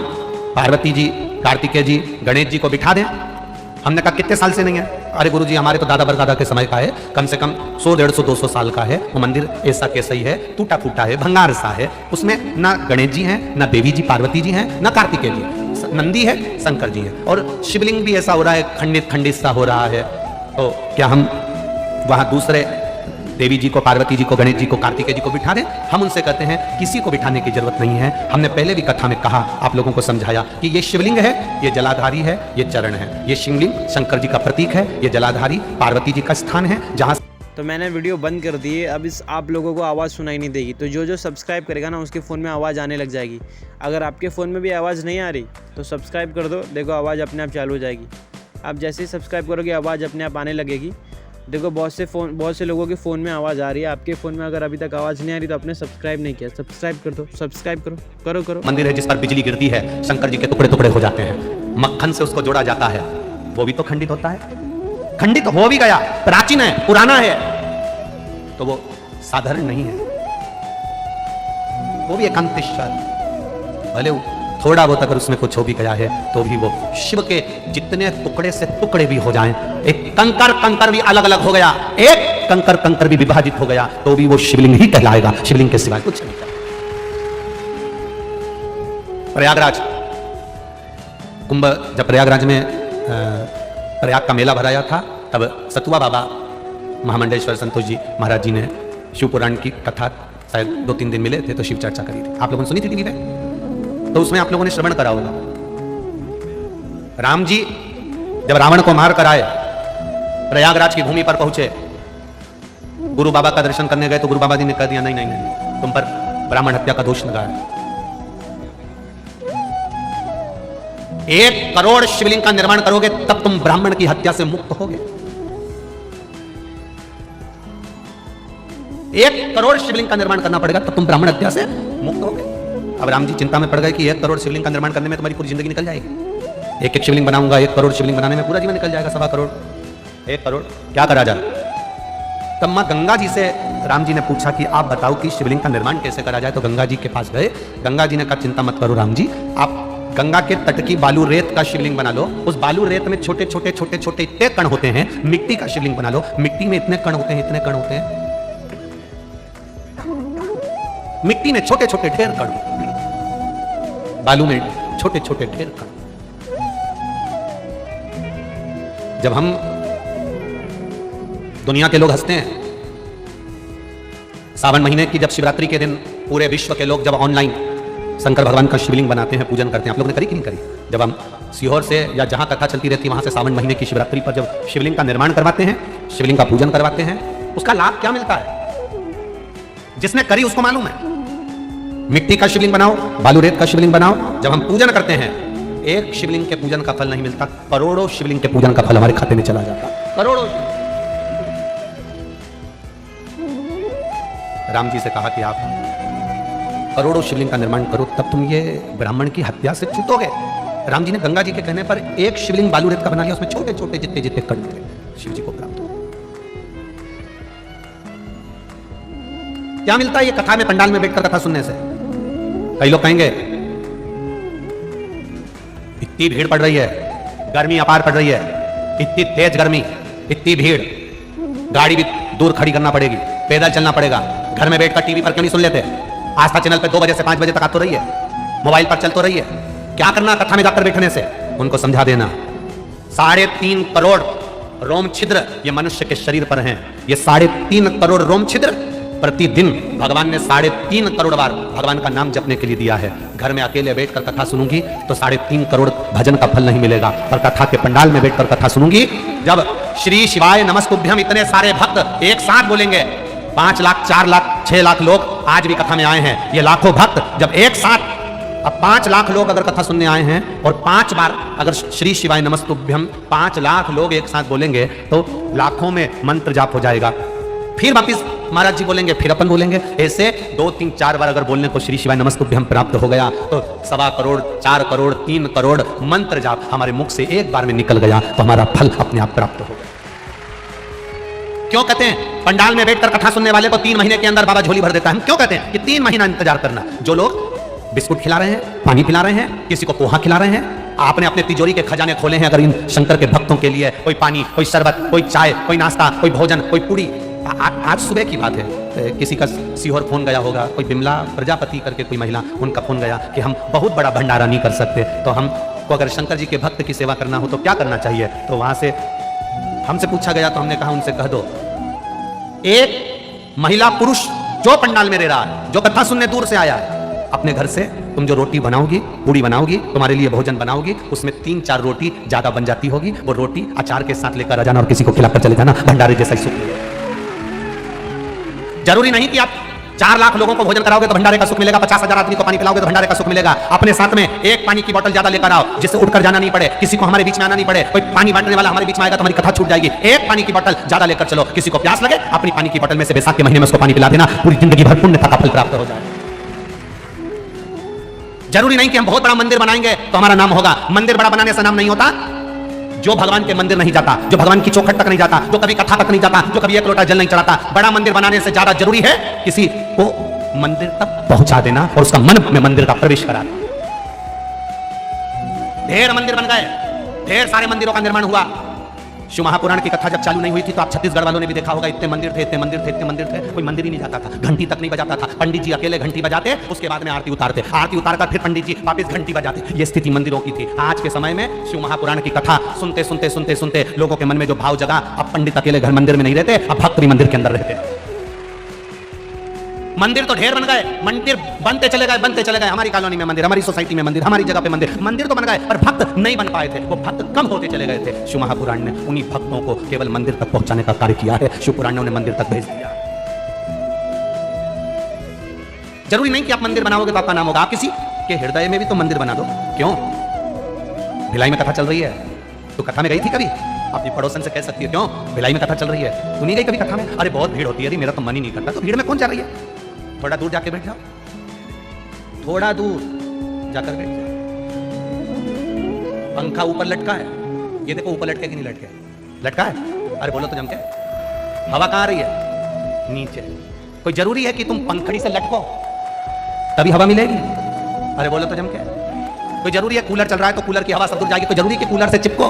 पार्वती जी, कार्तिकेय जी, गणेश जी को बिठा दें? हमने कहा कितने साल से नहीं है? अरे गुरुजी हमारे तो दादा परदादा के समय का है, कम से कम 100, 150, 200 साल का है। वो मंदिर ऐसा कैसा ही है, टूटा फूटा है, भंगार सा है। उसमें ना गणेश जी हैं, ना देवी जी पार्वती जी हैं, ना कार्तिकेय जी, नंदी है, शंकर जी हैं। और शिवलिंग भी ऐसा हो रहा है, खंडित खंडित सा हो रहा है। तो क्या हम वहां दूसरे देवी जी को, पार्वती जी को, गणेश जी को, कार्तिकेय जी को बिठा दें? हम उनसे कहते हैं किसी को बिठाने की जरूरत नहीं है। हमने पहले भी कथा में कहा, आप लोगों को समझाया कि ये शिवलिंग है, ये जलाधारी है, ये चरण है। ये शिवलिंग शंकर जी का प्रतीक है, ये जलाधारी पार्वती जी का स्थान है। जहां तो मैंने वीडियो बंद कर दी है। अब इस आप लोगों को आवाज़ सुनाई नहीं देगी। तो जो सब्सक्राइब करेगा ना उसके फ़ोन में आवाज़ आने लग जाएगी। अगर आपके फ़ोन में भी आवाज़ नहीं आ रही तो सब्सक्राइब कर दो, देखो आवाज़ अपने आप चालू हो जाएगी। आप जैसे ही सब्सक्राइब करोगे आवाज़ अपने आप आने लगेगी। देखो बहुत से लोगों के फ़ोन में आवाज़ आ रही है, आपके फ़ोन में अगर अभी तक आवाज़ नहीं आ रही तो आपने सब्सक्राइब नहीं किया, सब्सक्राइब कर दो, सब्सक्राइब करो। मंदिर है जिस पर बिजली गिरती है, शंकर जी के टुकड़े टुकड़े हो जाते हैं, मक्खन से उसको जोड़ा जाता है, वो भी तो खंडित होता है। खंडित हो भी गया, प्राचीन है, पुराना है, तो वो साधारण नहीं है, वो भी एकांतेश्वर। भले थोड़ा बहुत अगर उसमें कुछ हो भी गया है तो भी वो शिव के जितने टुकड़े से टुकड़े भी हो जाएं, एक कंकर भी अलग अलग हो गया, एक कंकर भी विभाजित हो गया, तो भी वो शिवलिंग ही कहलाएगा, शिवलिंग के सिवाय कुछ नहीं। प्रयागराज कुंभ, जब प्रयागराज में प्रयाग का मेला भराया था, तब सतुआ बाबा महामंडलेश्वर संतोष जी महाराज जी ने शिव पुराण की कथा शायद 2-3 दिन मिले थे तो शिव चर्चा करी थी, आप लोगों ने सुनी थी टीवी पे, तो उसमें आप लोगों ने श्रवण करा होगा। राम जी जब रावण को मार कर आए, प्रयागराज की भूमि पर पहुंचे, गुरु बाबा का दर्शन करने गए तो गुरु बाबा जी ने कह दिया नहीं नहीं नहीं, तुम पर ब्राह्मण हत्या का दोष लगा है। 1 करोड़ शिवलिंग का निर्माण करोगे तब तुम ब्राह्मण की हत्या से मुक्त होगे। 1 करोड़ शिवलिंग का निर्माण करना पड़ेगा तब तुम ब्राह्मण हत्या से मुक्त होगे। अब राम जी चिंता में पड़ गए कि 1 करोड़ शिवलिंग का निर्माण करने में तुम्हारी पूरी जिंदगी निकल जाएगी। एक शिवलिंग बनाऊंगा, 1 करोड़ शिवलिंग बनाने में पूरा जीवन निकल जाएगा, 1.25 करोड़, 1 करोड़ क्या करा जाए। तब मां गंगा जी से राम जी ने पूछा कि आप बताओ कि शिवलिंग का निर्माण कैसे करा जाए। तो गंगा जी के पास गए, गंगा जी ने कहा चिंता मत करो राम जी, आप गंगा के तट की बालू रेत का शिवलिंग बना लो, उस बालू रेत में छोटे छोटे छोटे छोटे इतने कण होते हैं, मिट्टी का शिवलिंग बना लो, मिट्टी में इतने कण होते हैं, इतने कण होते हैं, मिट्टी में छोटे छोटे ढेर कण, बालू में छोटे छोटे ढेर कण। जब हम दुनिया के लोग हंसते हैं, सावन महीने की जब शिवरात्रि के दिन पूरे विश्व के लोग जब ऑनलाइन शंकर भगवान का शिवलिंग बनाते हैं, पूजन करते हैं, आप लोगों ने करी कि नहीं करी? जब हम सीहोर से या जहां कथा चलती रहती है वहां से सावन महीने की शिवरात्रि पर जब शिवलिंग का निर्माण करवाते हैं, शिवलिंग का पूजन करवाते हैं, उसका लाभ क्या मिलता है जिसने करी उसको मालूम है। मिट्टी का शिवलिंग बनाओ, बालू रेत का शिवलिंग बनाओ, जब हम पूजन करते हैं एक शिवलिंग के पूजन का फल नहीं मिलता, करोड़ों शिवलिंग के पूजन का फल हमारे खाते में चला जाता, करोड़ों। राम जी से कहा कि आप करोड़ों शिवलिंग का निर्माण करो तब तुम ये ब्राह्मण की हत्या से छूटोगे। राम जी ने गंगा जी के कहने पर एक शिवलिंग बालू रेत का बना लिया, उसमें छोटे छोटे जितने जितने कण थे, शिव जी को प्राप्त हो। क्या मिलता है ये कथा में, पंडाल में बैठकर कथा सुनने से? कई लोग कहेंगे इतनी भीड़ पड़ रही है, गर्मी अपार पड़ रही है, इतनी तेज गर्मी, इतनी भीड़, गाड़ी भी दूर खड़ी करना पड़ेगी, पैदल चलना पड़ेगा, घर में बैठकर टीवी पर क्यों नहीं सुन लेते? आस्था चैनल पे 2 बजे से 5 बजे तक आ तो रही है, मोबाइल पर चल तो रही है, क्या करना कथा में जाकर बैठने से? उनको समझा देना 3.5 करोड़ रोम छिद्र ये मनुष्य के शरीर पर हैं। ये 3.5 करोड़ रोम छिद्र प्रतिदिन भगवान ने 3.5 करोड़ बार भगवान का नाम जपने के लिए दिया है। घर में अकेले बैठकर कथा सुनूंगी तो 3.5 करोड़ भजन का फल नहीं मिलेगा, पर कथा के पंडाल में बैठकर कथा सुनूंगी, जब श्री शिवाय नमस्तुभ्यम इतने सारे भक्त एक साथ बोलेंगे, 5 लाख 4 लाख 6 लाख लोग आज भी कथा में आए हैं, ये लाखों भक्त जब एक साथ, अब 5 लाख लोग अगर कथा सुनने आए हैं और 5 बार अगर श्री शिवाय नमस्तुभ्यम 5 लाख लोग एक साथ बोलेंगे तो लाखों में मंत्र जाप हो जाएगा। फिर वापिस महाराज जी बोलेंगे, फिर अपन बोलेंगे, ऐसे 2 3 4 बार अगर बोलने को श्री शिवाय नमस्तुभ्यम प्राप्त हो गया तो 1.25 करोड़ 4 करोड़ 3 करोड़ मंत्र जाप हमारे मुख से एक बार में निकल गया तो हमारा फल अपने आप प्राप्त हो गया। क्यों कहते हैं पंडाल में बैठकर कथा सुनने वाले को 3 महीने के अंदर बाबा झोली भर देता है? हम क्यों कहते हैं कि 3 महीना इंतजार करना? जो लोग बिस्कुट खिला रहे हैं, पानी पिला रहे हैं, किसी को पोहा खिला रहे हैं, आपने अपने तिजोरी के खजाने खोले हैं, अगर इन शंकर के भक्तों के लिए कोई पानी, कोई शरबत, कोई चाय, कोई नाश्ता, कोई भोजन, कोई पूड़ी। आज सुबह की बात है, किसी का सीहोर फोन गया होगा, कोई बिमला प्रजापति करके कोई महिला, उनका फोन गया कि हम बहुत बड़ा भंडारा नहीं कर सकते, तो हमको अगर शंकर जी के भक्त की सेवा करना हो तो क्या करना चाहिए? तो वहां से हमसे पूछा गया तो हमने कहा उनसे कह दो, एक महिला पुरुष जो पंडाल में रह रहा है, जो कथा सुनने दूर से आया है, अपने घर से तुम जो रोटी बनाओगी, पूड़ी बनाओगी, तुम्हारे लिए भोजन बनाओगी, उसमें 3-4 रोटी ज्यादा बन जाती होगी, वो रोटी अचार के साथ लेकर आ जाना और किसी को खिलाकर चले जाना, भंडारे जैसा ही सुख मिलेगा। जरूरी नहीं कि आप 4 लाख लोगों को भोजन कराओगे तो भंडारे का सुख मिलेगा, 50,000 आदमी को पानी पिलाओगे तो भंडारे का सुख मिलेगा। अपने साथ में एक पानी की बोतल ज्यादा लेकर आओ जिससे उठकर जाना नहीं पड़े, किसी को हमारे बीच में आना नहीं पड़े, कोई पानी बांटने वाला हमारे बीच में आएगा तो हमारी कथा छूट जाएगी। एक पानी की बोतल ज्यादा लेकर चलो, किसी को प्यास लगे अपनी पानी की बोतल में से बैसाख के महीने में उसको पानी पिला देना, पूरी जिंदगी भर पुण्य का फल प्राप्त हो जाए। जरूरी नहीं कि हम बहुत बड़ा मंदिर बनाएंगे तो हमारा नाम होगा, मंदिर बड़ा बनाने से नाम नहीं होता। जो भगवान के मंदिर नहीं जाता, जो भगवान की चौखट तक नहीं जाता, जो कभी कथा तक नहीं जाता, जो कभी 1 लोटा जल नहीं चढ़ाता, बड़ा मंदिर बनाने से ज्यादा जरूरी है किसी को मंदिर तक पहुंचा देना और उसका मन में मंदिर का प्रवेश करा देना। ढेर मंदिर बन गए, ढेर सारे मंदिरों का निर्माण हुआ। शिव महापुराण की कथा जब चालू नहीं हुई थी तो आप छत्तीसगढ़ वालों ने भी देखा होगा, इतने मंदिर थे, इतने मंदिर थे, इतने मंदिर थे, कोई मंदिर ही नहीं जाता था, घंटी तक नहीं बजाता था। पंडित जी अकेले घंटी बजाते, उसके बाद में आरती उतारते, आरती उतारकर फिर पंडित जी वापस घंटी बजाते। ये स्थिति मंदिरों की थी। आज के समय में शिव महापुराण की कथा सुनते सुनते सुनते सुनते लोगों के मन में जो भाव जगा, अब पंडित अकेले घर मंदिर में नहीं रहते, अब भक्त भी मंदिर के अंदर रहते। मंदिर तो ढेर बन गए, मंदिर बनते चले गए। हमारी कॉलोनी में मंदिर, हमारी सोसाइटी में मंदिर, हमारी जगह पे मंदिर तो बन गए, पर भक्त नहीं बन पाए थे। वो भक्त कम होते चले गए थे। शिव महापुराण ने उन्हीं भक्तों को केवल मंदिर तक पहुंचाने का कार्य किया है। शिव पुराण ने उन्हें मंदिर तक भेज दिया। जरूरी नहीं कि आप मंदिर बनाओगे तो आपका नाम होगा। आप किसी के हृदय में भी तो मंदिर बना दो। क्यों? भिलाई में कथा चल रही है, तो कथा में गई थी कभी? अपनी पड़ोसन से कह सकती है, क्यों भिलाई में कथा चल रही है, तू नहीं गई कभी कथा में? अरे बहुत भीड़ होती है, मेरा तो मन ही नहीं करता। तो भीड़ में कौन जा रही है? थोड़ा दूर जाके बैठ जाओ, थोड़ा दूर जाकर बैठ जाओ। पंखा ऊपर लटका है, ये देखो ऊपर लटके कि नहीं लटके? लटका है। अरे बोलो तो जम के, हवा कहाँ आ रही है? नीचे। कोई जरूरी है कि तुम पंखड़ी से लटको तभी हवा मिलेगी? अरे बोलो तो जम के। कोई जरूरी है कूलर चल रहा है तो कूलर की हवा सब दूर जाएगी? कोई जरूरी है कि कूलर से चिपको?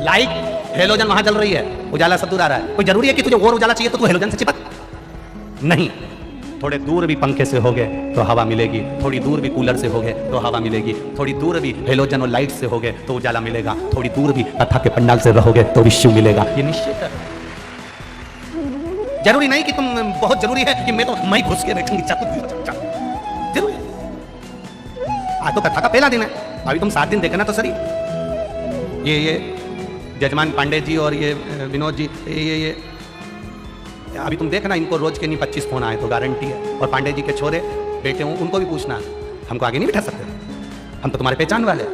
लाइट हेलोजन वहां जल रही है, उजाला सब दूर आ रहा है। कोई जरूरी है कि तुझे और उजाला चाहिए तो तू हेलोजन से चिपक? नहीं। थोड़े दूर भी पंखे से होगे तो हवा मिलेगी, थोड़ी दूर भी कूलर से होगे तो हवा मिलेगी, थोड़ी दूर भी हेलोजन और लाइट से होगे तो उजाला मिलेगा, थोड़ी दूर भी कथा के पंडाल से रहोगे तो भी शिव मिलेगा। ये निश्चित है। जरूरी नहीं कि तुम, बहुत जरूरी है कि मैं घुस के बैठूंगी। जरूरी आज तो कथा का पहला दिन है, अभी तुम 7 दिन देखना तो सही। ये जजमान पांडे जी और ये विनोद जी, ये अभी तुम देखना, इनको रोज के नहीं 25 फोन आए तो गारंटी है। और पांडे जी के छोरे बेटे हूँ, उनको भी पूछना, हमको आगे नहीं बिठा सकते? हम तो तुम्हारे पहचान वाले,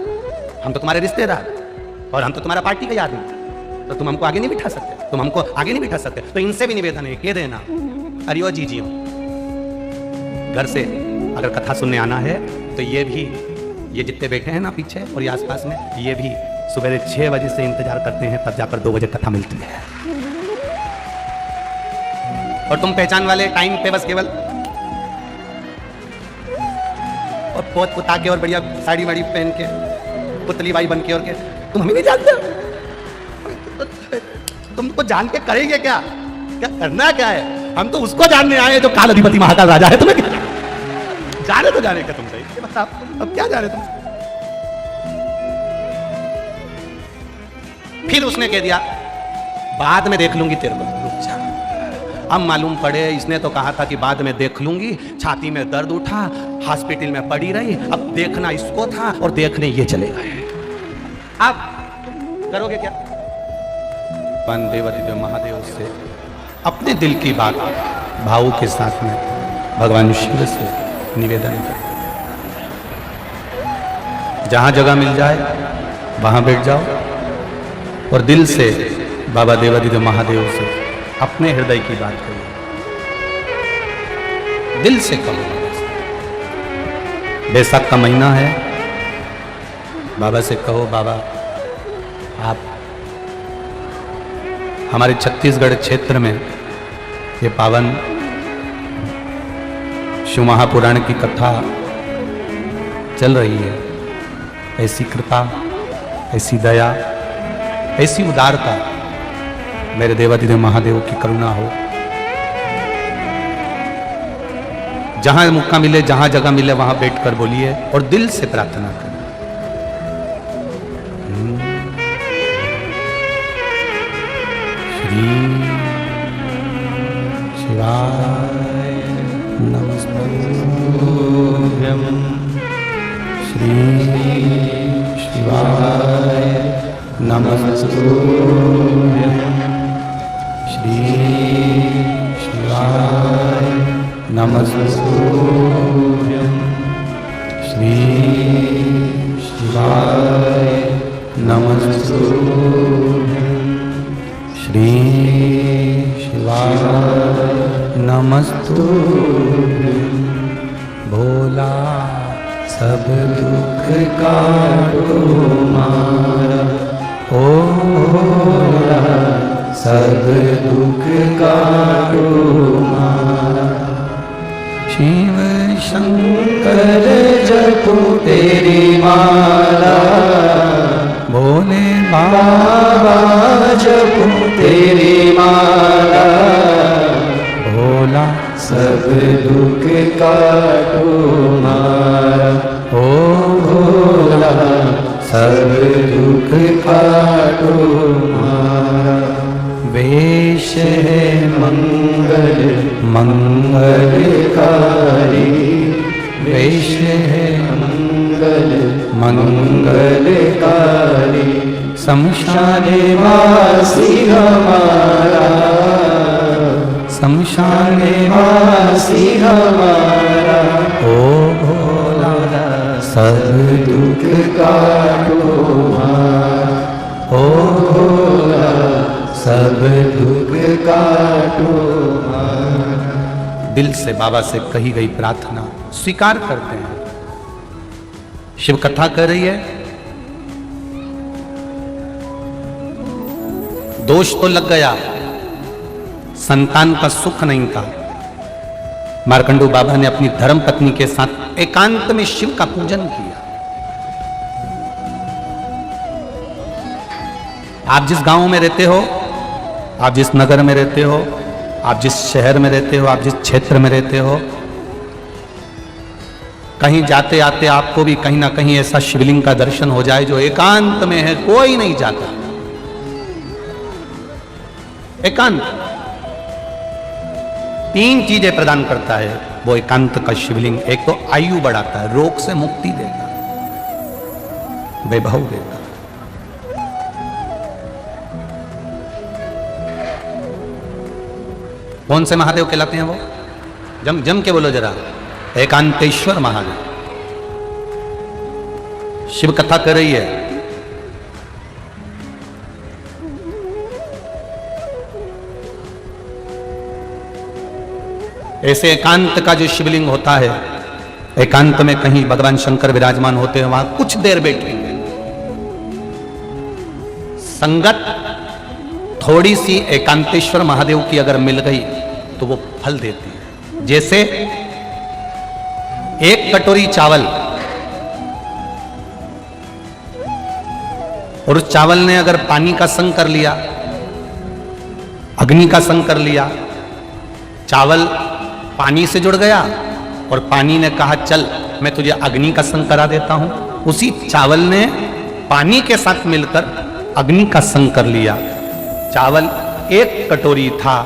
हम तो तुम्हारे रिश्तेदार, और हम तो तुम्हारा पार्टी के आदमी, तो तुम हमको आगे नहीं बिठा सकते, तुम हमको आगे नहीं बिठा सकते। तो इनसे भी निवेदन है, कह देना, अरियो जी जी घर से अगर कथा सुनने आना है तो ये जितने बैठे हैं ना पीछे और ये आसपास में, ये भी सुबह 6 बजे से इंतजार करते हैं, तब जाकर 2 बजे कथा मिलती है। और तुम पहचान वाले टाइम पे बस केवल और पोत पुता के और बढ़िया साड़ी वाड़ी पहन के पुतली बाई बन के और के, तुम हमें नहीं जानते? तुमको जान के करेंगे क्या? क्या करना क्या है? हम तो उसको जानने आए जो काल अधिपति महाकाल राजा है। तुम्हें क्या जाने तो जाने का, तुम सही बता, अब क्या जाने तुम? फिर उसने कह दिया बाद में देख लूंगी तेरे को। रुक जा, अब मालूम पड़े इसने तो कहा था कि बाद में देख लूंगी, छाती में दर्द उठा, हॉस्पिटल में पड़ी रही, अब देखना इसको था और देखने ये चले गए। अब करोगे क्या? देवादिदेव महादेव से अपने दिल की बात भाव के साथ में भगवान शिव से निवेदन करें। जहां जगह मिल जाए वहां बैठ जाओ और दिल से बाबा देवादिदेव महादेव से अपने हृदय की बात करो, दिल से कहो। बैसाख का महीना है, बाबा से कहो, बाबा आप हमारे छत्तीसगढ़ क्षेत्र में ये पावन शिव महापुराण की कथा चल रही है, ऐसी कृपा, ऐसी दया, ऐसी उदारता मेरे देवादिदेव महादेव की करुणा हो। जहां मौका मिले, जहां जगह मिले वहां बैठकर बोलिए और दिल से प्रार्थना करें। श्री शिवाय नमस्तुभ्यं, श्री शिवाय नमस्तुभ्यं, श्री शिवाय नमस्तुभ्यं, श्री शिवाय नमस्तुभ्यं, श्री शिवाय नमस्तुभ्यं। भोला सब दुख काटो मारा, ओ भोला सब दुख काटो मारा। शिव शंकर जपो तेरी माला, भोले बाबा जपो तेरी माला। भोला सब दुख काटो मारा, ओ भोला सब दुख काटो मारा। वेश है मंगल मंगलकारी, वेश है मंगल मंगलकारी, शमशाने वासी हमारा, शमशाने वासी हमारा, ओ भोला सब दुख काटो हमारा, ओ भोला सब दुख काटो हमारा। दिल से बाबा से कही गई प्रार्थना स्वीकार करते हैं। शिव कथा कर रही है, दोष तो लग गया, संतान का सुख नहीं था। मार्कंडू बाबा ने अपनी धर्म पत्नी के साथ एकांत में शिव का पूजन किया। आप जिस गांव में रहते हो, आप जिस नगर में रहते हो, आप जिस शहर में रहते हो, आप जिस क्षेत्र में रहते हो, कहीं जाते आते आपको भी कहीं ना कहीं ऐसा शिवलिंग का दर्शन हो जाए जो एकांत में है, कोई नहीं जाता। एकांत 3 चीजें प्रदान करता है वो एकांत का शिवलिंग। एक तो आयु बढ़ाता है, रोग से मुक्ति देगा, वैभव देगा। कौन से महादेव कहलाते हैं वो? जम जम के बोलो जरा, एकांतेश्वर महादेव। शिव कथा कर रही है, ऐसे एकांत का जो शिवलिंग होता है, एकांत में कहीं भगवान शंकर विराजमान होते हैं, वहां कुछ देर बैठेंगे। संगत थोड़ी सी एकांतेश्वर महादेव की अगर मिल गई तो वो फल देती है। जैसे 1 कटोरी चावल, और उस चावल ने अगर पानी का संग कर लिया, अग्नि का संग कर लिया, चावल पानी से जुड़ गया और पानी ने कहा चल मैं तुझे अग्नि का संग करा देता हूं, उसी चावल ने पानी के साथ मिलकर अग्नि का संग कर लिया। चावल 1 कटोरी था,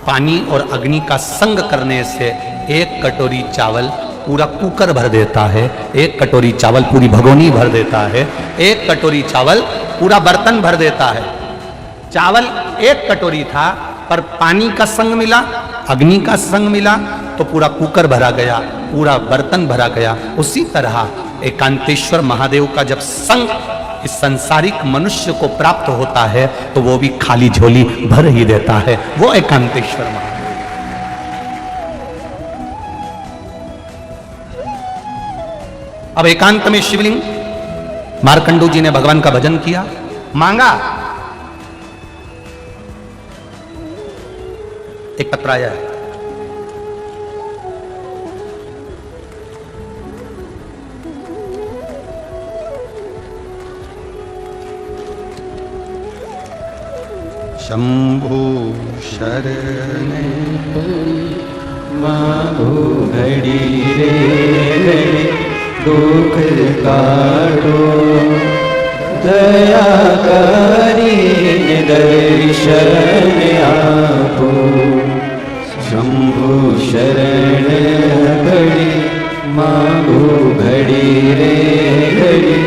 पानी और अग्नि का संग करने से 1 कटोरी चावल पूरा कुकर भर देता है, 1 कटोरी चावल पूरी भगोनी भर देता है, 1 कटोरी चावल पूरा बर्तन भर देता है। चावल 1 कटोरी था, पर पानी का संग मिला, अग्नि का संग मिला तो पूरा कुकर भरा गया, पूरा बर्तन भरा गया। उसी तरह एकांतेश्वर महादेव का जब संग इस संसारिक मनुष्य को प्राप्त होता है तो वो भी खाली झोली भर ही देता है, वो एकांतेश्वर महादेव। अब एकांत में शिवलिंग, मार्कंडू जी ने भगवान का भजन किया, मांगा, एक पत्र आया है, शंभु शरण मांगो घड़ी रे घड़ी दुख काटो, दया करी दर्शन आपो। शंभु शरण घड़ी मांगो घड़ी रे घड़ी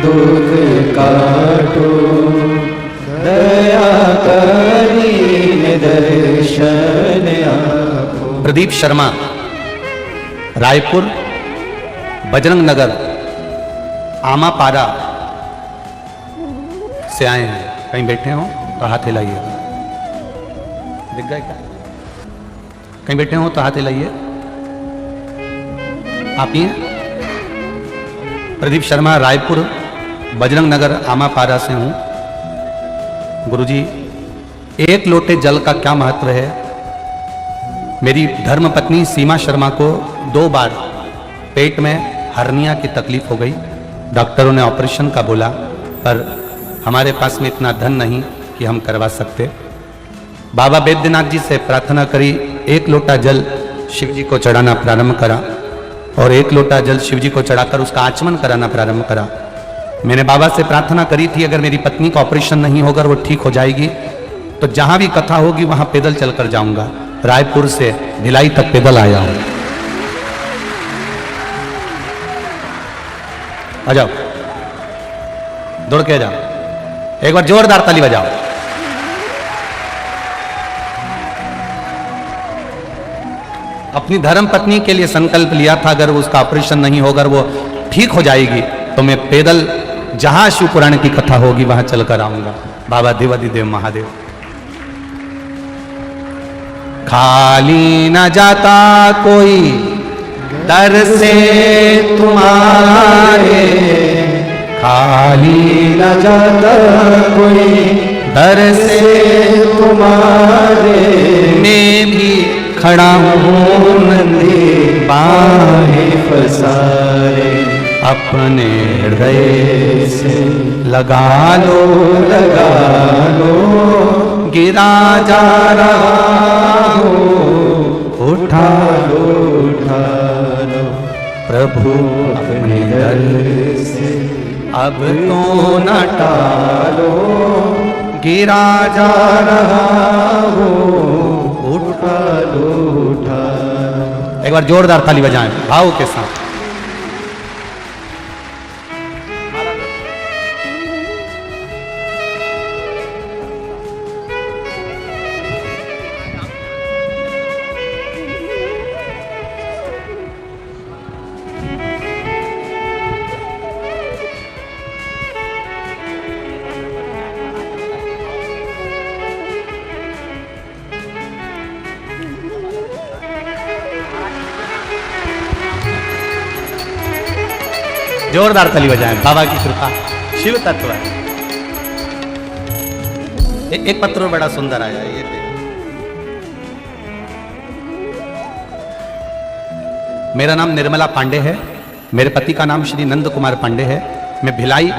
दुख काटो, दया करी दर्शन आपो। प्रदीप शर्मा, रायपुर, बजरंग नगर, आमापारा से आए हैं। कहीं बैठे हो तो हाथ हिलाइए, दिख गए क्या? कहीं बैठे हो तो हाथ हिलाइए। आप ही हैं? प्रदीप शर्मा, रायपुर, बजरंग नगर, आमापारा से हूं। गुरुजी, 1 लोटे जल का क्या महत्व है? मेरी धर्मपत्नी सीमा शर्मा को 2 बार पेट में हर्निया की तकलीफ हो गई। डॉक्टरों ने ऑपरेशन का बोला, पर हमारे पास में इतना धन नहीं कि हम करवा सकते। बाबा बैद्यनाथ जी से प्रार्थना करी, 1 लोटा जल शिव जी को चढ़ाना प्रारंभ करा और 1 लोटा जल शिव जी को चढ़ाकर उसका आचमन कराना प्रारंभ करा। मैंने बाबा से प्रार्थना करी थी, अगर मेरी पत्नी का ऑपरेशन नहीं होगा, वो ठीक हो जाएगी तो जहां भी कथा होगी वहां पैदल चलकर जाऊंगा। रायपुर से भिलाई तक पैदल आया हूं। आ जाओ, दौड़ के आ जाओ, एक बार जोरदार ताली बजाओ। अपनी धर्म पत्नी के लिए संकल्प लिया था, अगर उसका ऑपरेशन नहीं होगा, अगर वो ठीक हो जाएगी तो मैं पैदल जहां शिव पुराण की कथा होगी वहां चलकर आऊंगा। बाबा देवादिदेव महादेव। खाली न जाता कोई दर से तुम्हारे, खाली न जाता कोई दर से तुम्हारे, मैं भी खड़ा हूँ नंदी बाहें पसारे, अपने हृदय से लगा लो गिरा जा रहा हो, उठा लो प्रभु अपने दर से, अब तो न टालो, गिरा जा रहा हो, उठा लो। एक बार जोरदार ताली बजाएं भाव के साथ। जोरदार ताली बजाएं, बाबा की कृपा, शिव तत्व है। एक पत्र बड़ा सुंदर आया, ये मेरा नाम निर्मला पांडे है, मेरे पति का नाम श्री नंद कुमार पांडे है। मैं भिलाई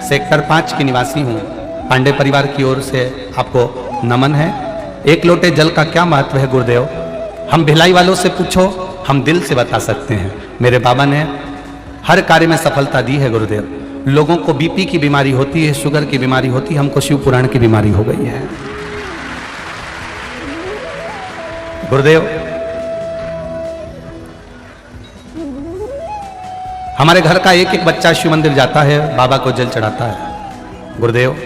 सेक्टर 5 की निवासी हूँ। पांडे परिवार की ओर से आपको नमन है। एक लोटे जल का क्या महत्व है गुरुदेव? हम भिलाई वालों से पूछो, हम दिल से बता सकते हैं। मेरे बाबा ने हर कार्य में सफलता दी है गुरुदेव। लोगों को बीपी की बीमारी होती है, शुगर की बीमारी होती है, हमको शिव पुराण की बीमारी हो गई है। गुरुदेव, हमारे घर का एक एक बच्चा शिव मंदिर जाता है, बाबा को जल चढ़ाता है। गुरुदेव,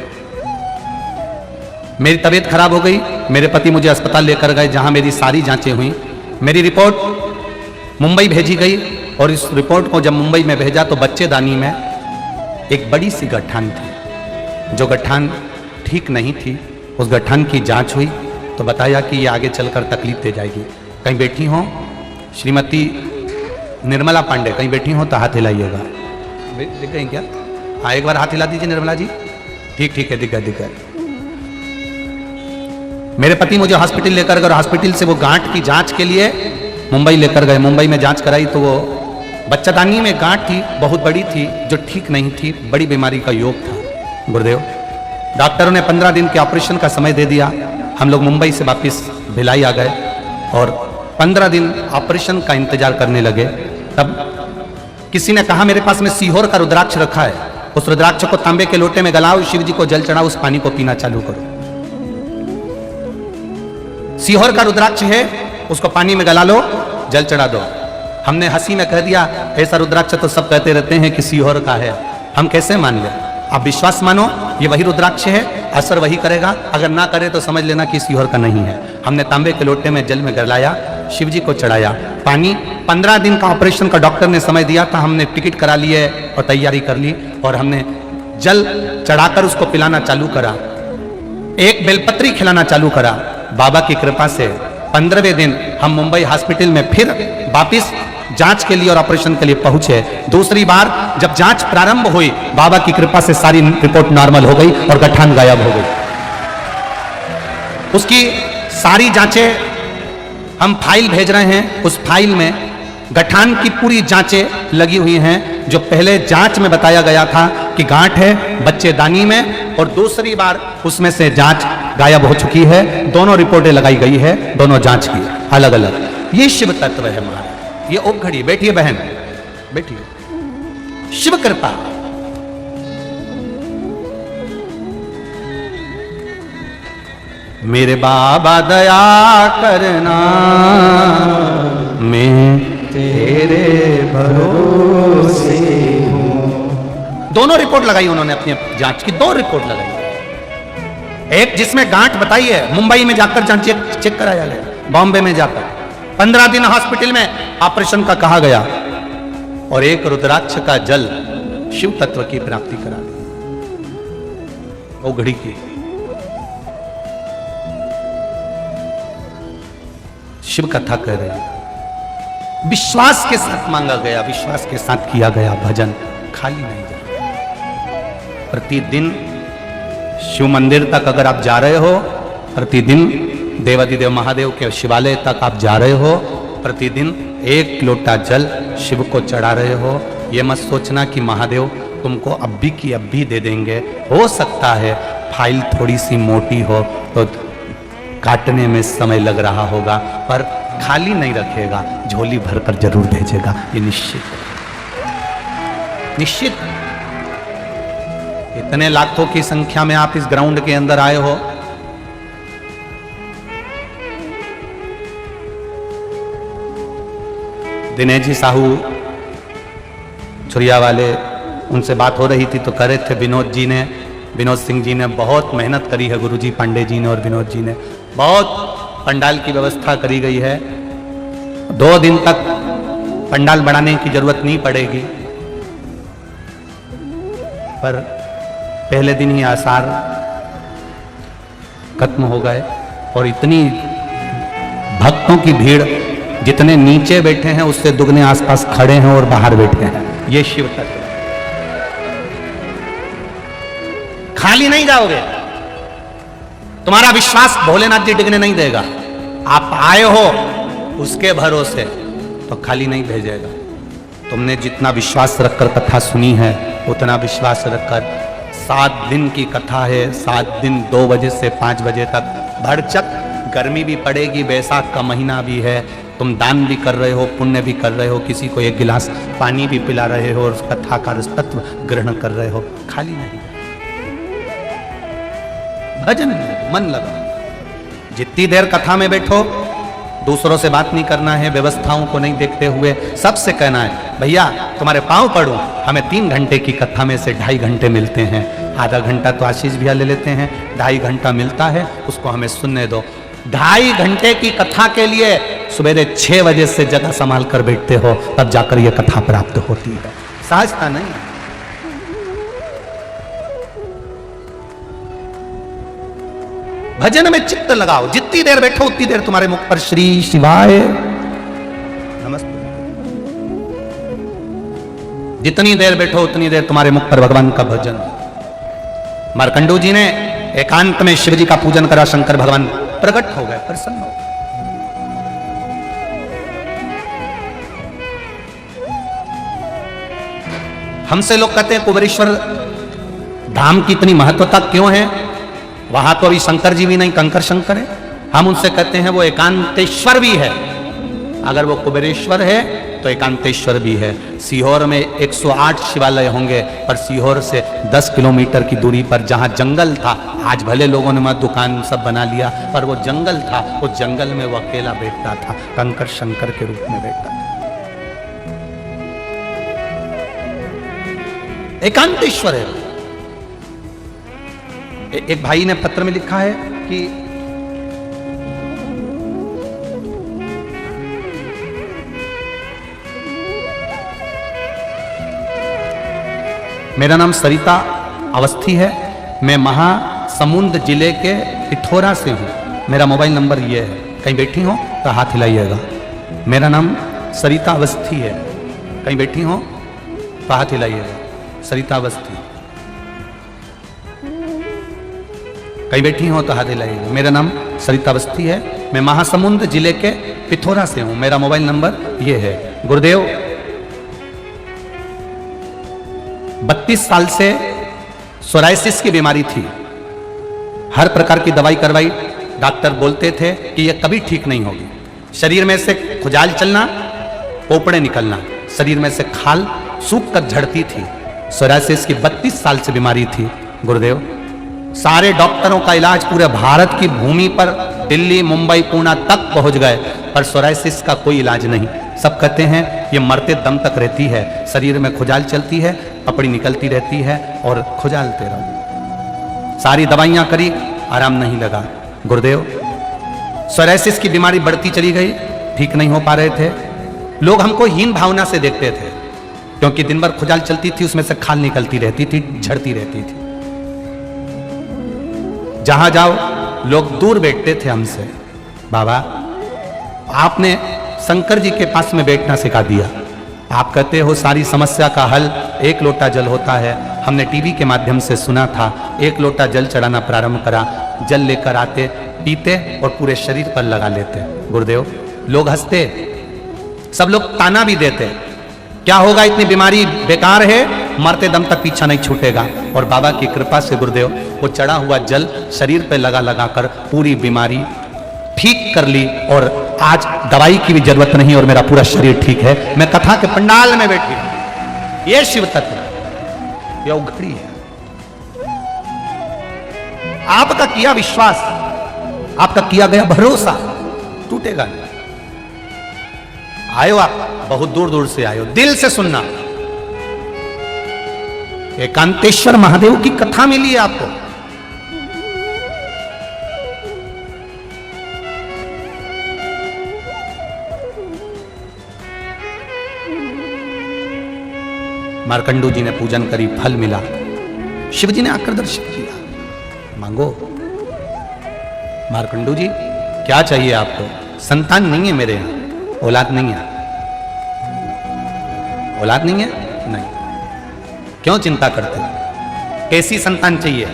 मेरी तबीयत खराब हो गई, मेरे पति मुझे अस्पताल लेकर गए, जहां मेरी सारी जांचें हुई। मेरी रिपोर्ट मुंबई भेजी गई और इस रिपोर्ट को जब मुंबई में भेजा तो बच्चेदानी में एक बड़ी सी गठान थी। जो गठान ठीक नहीं थी, उस गठान की जांच हुई तो बताया कि ये आगे चलकर तकलीफ दे जाएगी। कहीं बैठी हो श्रीमती निर्मला पांडे, कहीं बैठी हो तो हाथ हिलाइएगा। दिख गई क्या? हाँ, एक बार हाथ हिला दीजिए निर्मला जी। ठीक है, दिख गए। मेरे पति मुझे हॉस्पिटल लेकर गए और हॉस्पिटल से वो गांठ की जांच के लिए मुंबई लेकर गए। मुंबई में जांच कराई तो वो बच्चेदानी में गांठ थी, बहुत बड़ी थी, जो ठीक नहीं थी, बड़ी बीमारी का योग था। गुरुदेव, डॉक्टरों ने 15 दिन के ऑपरेशन का समय दे दिया। हम लोग मुंबई से वापस भिलाई आ गए और 15 दिन ऑपरेशन का इंतजार करने लगे। तब किसी ने कहा मेरे पास में सीहोर का रुद्राक्ष रखा है, उस रुद्राक्ष को तांबे के लोटे में गलाओ, शिव जी को जल चढ़ाओ, उस पानी को पीना चालू करो। सीहोर का रुद्राक्ष है, उसको पानी में गला लो, जल चढ़ा दो। हमने हंसी में कह दिया ऐसा रुद्राक्ष तो सब कहते रहते हैं कि सीहोर का है, हम कैसे मान ले? आप विश्वास मानो, ये वही रुद्राक्ष है, असर वही करेगा। अगर ना करे तो समझ लेना कि सीहोर का नहीं है। हमने तांबे के लोटे में जल में गलाया, शिव जी को चढ़ाया पानी। 15 दिन का ऑपरेशन का डॉक्टर ने समय दिया था। हमने टिकट करा लिए और तैयारी कर ली और हमने जल चढ़ाकर उसको पिलाना चालू करा, एक बेलपत्री खिलाना चालू करा। बाबा की कृपा से 15वें दिन हम मुंबई हॉस्पिटल में फिर वापिस जांच के लिए और ऑपरेशन के लिए पहुंचे। दूसरी बार जब जांच प्रारंभ हुई, बाबा की कृपा से सारी रिपोर्ट नॉर्मल हो गई और गठान गायब हो गई। उसकी सारी जांचें हम फाइल भेज रहे हैं, उस फाइल में गठान की पूरी जांचें लगी हुई हैं। जो पहले जांच में बताया गया था कि गांठ है बच्चेदानी में, और दूसरी बार उसमें से जांच गायब हो चुकी है। दोनों रिपोर्टें लगाई गई है, दोनों जांच की अलग अलग। ये शिव तत्व है महाराज। ये ओम घड़ी, बैठिए बहन, बैठिए। शिव कृपा, मेरे बाबा दया करना, मैं तेरे भरोसे हूँ। दोनों रिपोर्ट लगाई उन्होंने अपनी जांच की, 2 रिपोर्ट लगाई। एक जिसमें गांठ बताई है, मुंबई में जाकर जांच चेक कराया गया, बॉम्बे में जाकर 15 दिन हॉस्पिटल में ऑपरेशन का कहा गया, और एक रुद्राक्ष का जल शिव तत्व की प्राप्ति करा दी, वो घड़ी की। शिव कथा कह रहे हैं, विश्वास के साथ मांगा गया, विश्वास के साथ किया गया भजन, खाली नहीं जाए। प्रतिदिन शिव मंदिर तक अगर आप जा रहे हो, प्रतिदिन देवादिदेव महादेव के शिवालय तक आप जा रहे हो, प्रतिदिन 1 लोटा जल शिव को चढ़ा रहे हो, ये मत सोचना कि महादेव तुमको अब भी की अब भी दे देंगे। हो सकता है फाइल थोड़ी सी मोटी हो तो काटने में समय लग रहा होगा, पर खाली नहीं रखेगा, झोली भरकर जरूर भेजेगा, ये निश्चित निश्चित। इतने लाखों की संख्या में आप इस ग्राउंड के अंदर आए हो, दिनेश जी साहू छुरिया वाले, उनसे बात हो रही थी तो कह रहे थे विनोद सिंह जी ने बहुत मेहनत करी है, गुरुजी पांडे जी ने और विनोद जी ने बहुत पंडाल की व्यवस्था करी गई है, 2 दिन तक पंडाल बढ़ाने की जरूरत नहीं पड़ेगी। पर पहले दिन ही आसार खत्म हो गए, और इतनी भक्तों की भीड़, जितने नीचे बैठे हैं उससे दुगने आसपास खड़े हैं और बाहर बैठे हैं। ये शिव तत्व, खाली नहीं जाओगे, तुम्हारा विश्वास भोलेनाथ जी डिगने नहीं देगा। आप आए हो उसके भरोसे, तो खाली नहीं भेजेगा। तुमने जितना विश्वास रखकर कथा सुनी है, उतना विश्वास रखकर 7 दिन की कथा है, 7 दिन 2 बजे से 5 बजे तक, भरचक गर्मी भी पड़ेगी, बैसाख का महीना भी है, तुम दान भी कर रहे हो, पुण्य भी कर रहे हो, किसी को 1 गिलास पानी भी पिला रहे हो, और उस कथा का तत्व ग्रहण कर रहे हो, खाली नहीं। भजन में मन लगा, जितनी देर कथा में बैठो, दूसरों से बात नहीं करना है, व्यवस्थाओं को नहीं देखते हुए सबसे कहना है, भैया तुम्हारे पांव पड़ूं, हमें 3 घंटे की कथा में से 2.5 घंटे मिलते हैं, आधा घंटा तो आशीष भैया ले लेते हैं, 2.5 घंटा मिलता है, उसको हमें सुनने दो। 2.5 घंटे की कथा के लिए सवेरे 6 बजे से जगह संभाल कर बैठते हो, तब जाकर यह कथा प्राप्त होती है, सहजता नहीं। भजन में चित्त लगाओ, जितनी देर बैठो उतनी देर तुम्हारे मुख पर श्री शिवाय नमस्ते, जितनी देर बैठो उतनी देर तुम्हारे मुख पर भगवान का भजन। मार्कंडू जी ने एकांत में शिव जी का पूजन करा, शंकर भगवान प्रकट हो गए, प्रसन्न हो गए। हमसे लोग कहते हैं कुबेरेश्वर धाम की इतनी महत्वता क्यों है, वहां तो अभी शंकर जी भी नहीं, कंकर शंकर है। हम उनसे कहते हैं वो एकांतेश्वर भी है, अगर वो कुबेरेश्वर है तो एकांतेश्वर भी है। सीहोर में 108 शिवालय होंगे, पर सीहोर से 10 किलोमीटर की दूरी पर जहां जंगल था, आज भले लोगों ने मत दुकान सब बना लिया, पर वो जंगल था, उस जंगल में वो अकेला बैठता था, कंकर शंकर के रूप में बैठता था। एकांतेश्वर है। एक भाई ने पत्र में लिखा है कि मेरा नाम सरिता अवस्थी है, मैं महासमुंद जिले के पिथौरा से हूं, मेरा मोबाइल नंबर ये है, कहीं बैठी हो तो हाथ हिलाइएगा। मेरा नाम सरिता अवस्थी है, कहीं बैठी हो तो हाथ हिलाइएगा। सरिता अवस्थी, कहीं बैठी हो तो हाथ हिलाइएगा। मेरा नाम सरिता अवस्थी है, मैं महासमुंद जिले के पिथौरा से हूं, मेरा मोबाइल नंबर ये है। गुरुदेव 32 साल से सोराइसिस की बीमारी थी, हर प्रकार की दवाई करवाई, डॉक्टर बोलते थे कि यह कभी ठीक नहीं होगी। शरीर में से खुजाल चलना, पोपड़े निकलना, शरीर में से खाल सूख कर झड़ती थी। सोराइसिस की 32 साल से बीमारी थी। गुरुदेव सारे डॉक्टरों का इलाज पूरे भारत की भूमि पर दिल्ली, मुंबई, पुणे तक पहुंच गए, पर सोराइसिस का कोई इलाज नहीं। सब कहते हैं ये मरते दम तक रहती है, शरीर में खुजाल चलती है, पपड़ी निकलती रहती है और खुजालते रहो। सारी दवाइयां करी, आराम नहीं लगा। गुरुदेव, सोराइसिस की बीमारी बढ़ती चली गई, ठीक नहीं हो पा रहे थे। लोग हमको हीन भावना से देखते थे, क्योंकि दिन भर खुजाल चलती थी, उसमें से खाल निकलती रहती थी, झड़ती रहती थी। जहां जाओ लोग दूर बैठते थे हमसे। बाबा, आपने शंकर जी के पास में बैठना सिखा दिया। आप कहते हो सारी समस्या का हल एक लोटा जल होता है। हमने टीवी के माध्यम से सुना था, एक लोटा जल चढ़ाना प्रारंभ करा, जल लेकर आते, पीते और पूरे शरीर पर लगा लेते। गुरुदेव, लोग हंसते, सब लोग ताना भी देते, क्या होगा, इतनी बीमारी बेकार है, मरते दम तक पीछा नहीं छूटेगा। और बाबा की कृपा से गुरुदेव, वो चढ़ा हुआ जल शरीर पे लगा लगा कर पूरी बीमारी ठीक कर ली, और आज दवाई की भी जरूरत नहीं और मेरा पूरा शरीर ठीक है। मैं कथा के पंडाल में बैठी हूं। ये शिव तत्व, ये उघड़ी है। आपका किया विश्वास, आपका किया गया भरोसा टूटेगा नहीं। आयो, आप बहुत दूर दूर से आयो, दिल से सुनना। एकांतेश्वर महादेव की कथा मिली है आपको। मार्कंडू जी ने पूजन करी, फल मिला। शिव जी ने आकर दर्शन किया, मांगो। मार्कंडू जी, क्या चाहिए आपको? संतान नहीं है मेरे यहां, औलाद नहीं है। औलाद नहीं है? नहीं। क्यों चिंता करते? कैसी संतान चाहिए?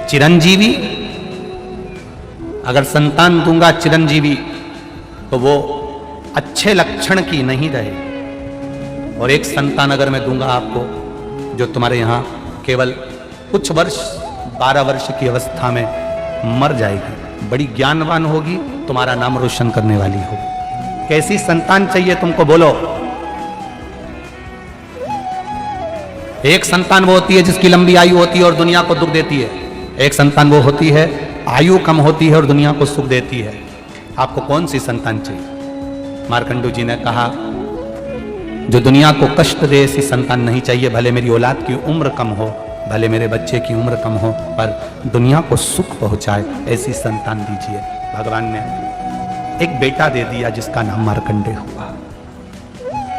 चिरंजीवी। अगर संतान दूंगा चिरंजीवी, तो वो अच्छे लक्षण की नहीं रहे। और एक संतान अगर मैं दूंगा आपको, जो तुम्हारे यहां केवल कुछ वर्ष, 12 वर्ष की अवस्था में मर जाएगी, बड़ी ज्ञानवान होगी, तुम्हारा नाम रोशन करने वाली होगी। कैसी संतान चाहिए तुमको, बोलो। एक संतान वो होती है जिसकी लंबी आयु होती है और दुनिया को दुख देती है। एक संतान वो होती है आयु कम होती है और दुनिया को सुख देती है। आपको कौन सी संतान चाहिए? मार्कंडू जी ने कहा, जो दुनिया को कष्ट दे ऐसी संतान नहीं चाहिए। भले मेरी औलाद की उम्र कम हो, भले मेरे बच्चे की उम्र कम हो, पर दुनिया को सुख पहुंचाए ऐसी संतान दीजिए। भगवान ने एक बेटा दे दिया जिसका नाम मार्कंडे हुआ।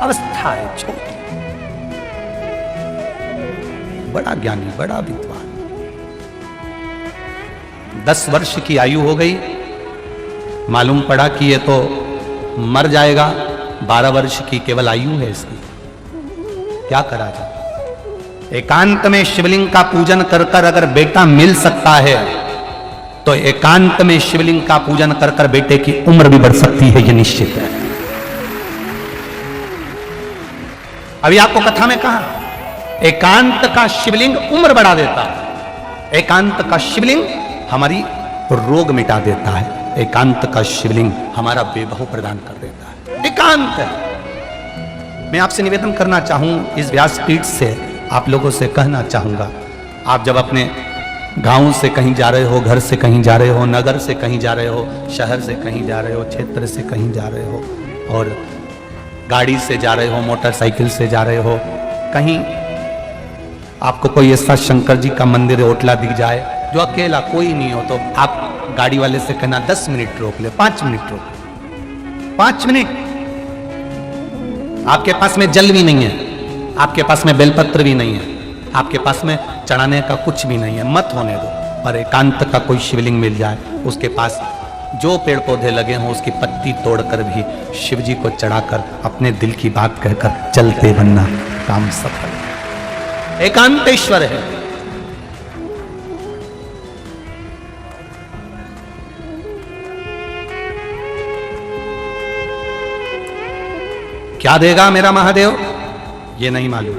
अवस्था है छोटी, बड़ा ज्ञानी, बड़ा विद्वान। 10 वर्ष की आयु हो गई, मालूम पड़ा कि ये तो मर जाएगा। 12 वर्ष की केवल आयु है इसकी, क्या करा जाए? एकांत में शिवलिंग का पूजन कर कर अगर बेटा मिल सकता है, तो एकांत में शिवलिंग का पूजन कर कर बेटे की उम्र भी बढ़ सकती है, ये निश्चित है। अभी आपको कथा में कहा, एकांत का शिवलिंग उम्र बढ़ा देता है। एकांत का शिवलिंग हमारी रोग मिटा देता है। एकांत का शिवलिंग हमारा वैभव प्रदान कर देता है। एकांत है। मैं आपसे निवेदन करना चाहूं, इस व्यासपीठ से आप लोगों से कहना चाहूंगा, आप जब अपने गांव से कहीं जा रहे हो, घर से कहीं जा रहे हो, नगर से कहीं जा रहे हो, शहर से कहीं जा रहे हो, क्षेत्र से कहीं जा रहे हो, और गाड़ी से जा रहे हो, मोटरसाइकिल से जा रहे हो, कहीं आपको कोई ऐसा शंकर जी का मंदिर ओटला दिख जाए जो अकेला कोई नहीं हो, तो आप गाड़ी वाले से कहना 10 मिनट रोक ले, 5 मिनट रोक ले, 5 मिनट। आपके पास में जल भी नहीं है, आपके पास में बेलपत्र भी नहीं है, आपके पास में चढ़ाने का कुछ भी नहीं है, मत होने दो। पर एकांत का कोई शिवलिंग मिल जाए, उसके पास जो पेड़ पौधे लगे हों उसकी पत्ती तोड़कर भी शिव जी को चढ़ाकर अपने दिल की बात कहकर चलते बनना, काम सफल। एकांतेश्वर है। क्या देगा मेरा महादेव ये नहीं मालूम,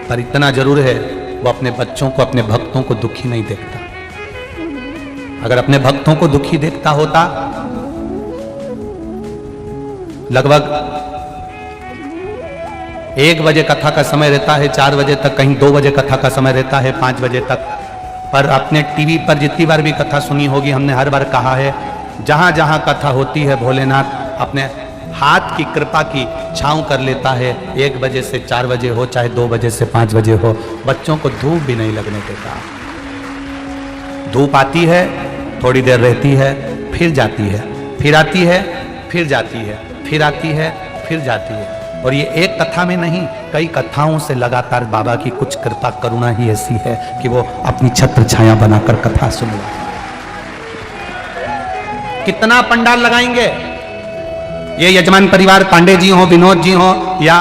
पर इतना जरूर है, वो अपने बच्चों को, अपने भक्तों को दुखी नहीं देखता। अगर अपने भक्तों को दुखी देखता होता, लगभग 1 बजे कथा का समय रहता है, 4 बजे तक, कहीं 2 बजे कथा का समय रहता है, 5 बजे तक। पर अपने टीवी पर जितनी बार भी कथा सुनी होगी, हमने हर बार कहा है, जहां जहां कथा होती है भोलेनाथ अपने हाथ की कृपा की छांव कर लेता है। 1 बजे से 4 बजे हो, चाहे 2 बजे से 5 बजे हो, बच्चों को धूप भी नहीं लगने देता। धूप आती है, थोड़ी देर रहती है, फिर जाती है, फिर आती है, फिर जाती है, फिर आती है, फिर जाती है। और ये एक कथा में नहीं, कई कथाओं से लगातार बाबा की कुछ कृपा करुणा ही ऐसी है कि वो अपनी छत्र छाया बनाकर कथा सुनवा। कितना पंडाल लगाएंगे? ये यजमान परिवार पांडे जी हो, विनोद जी हो, या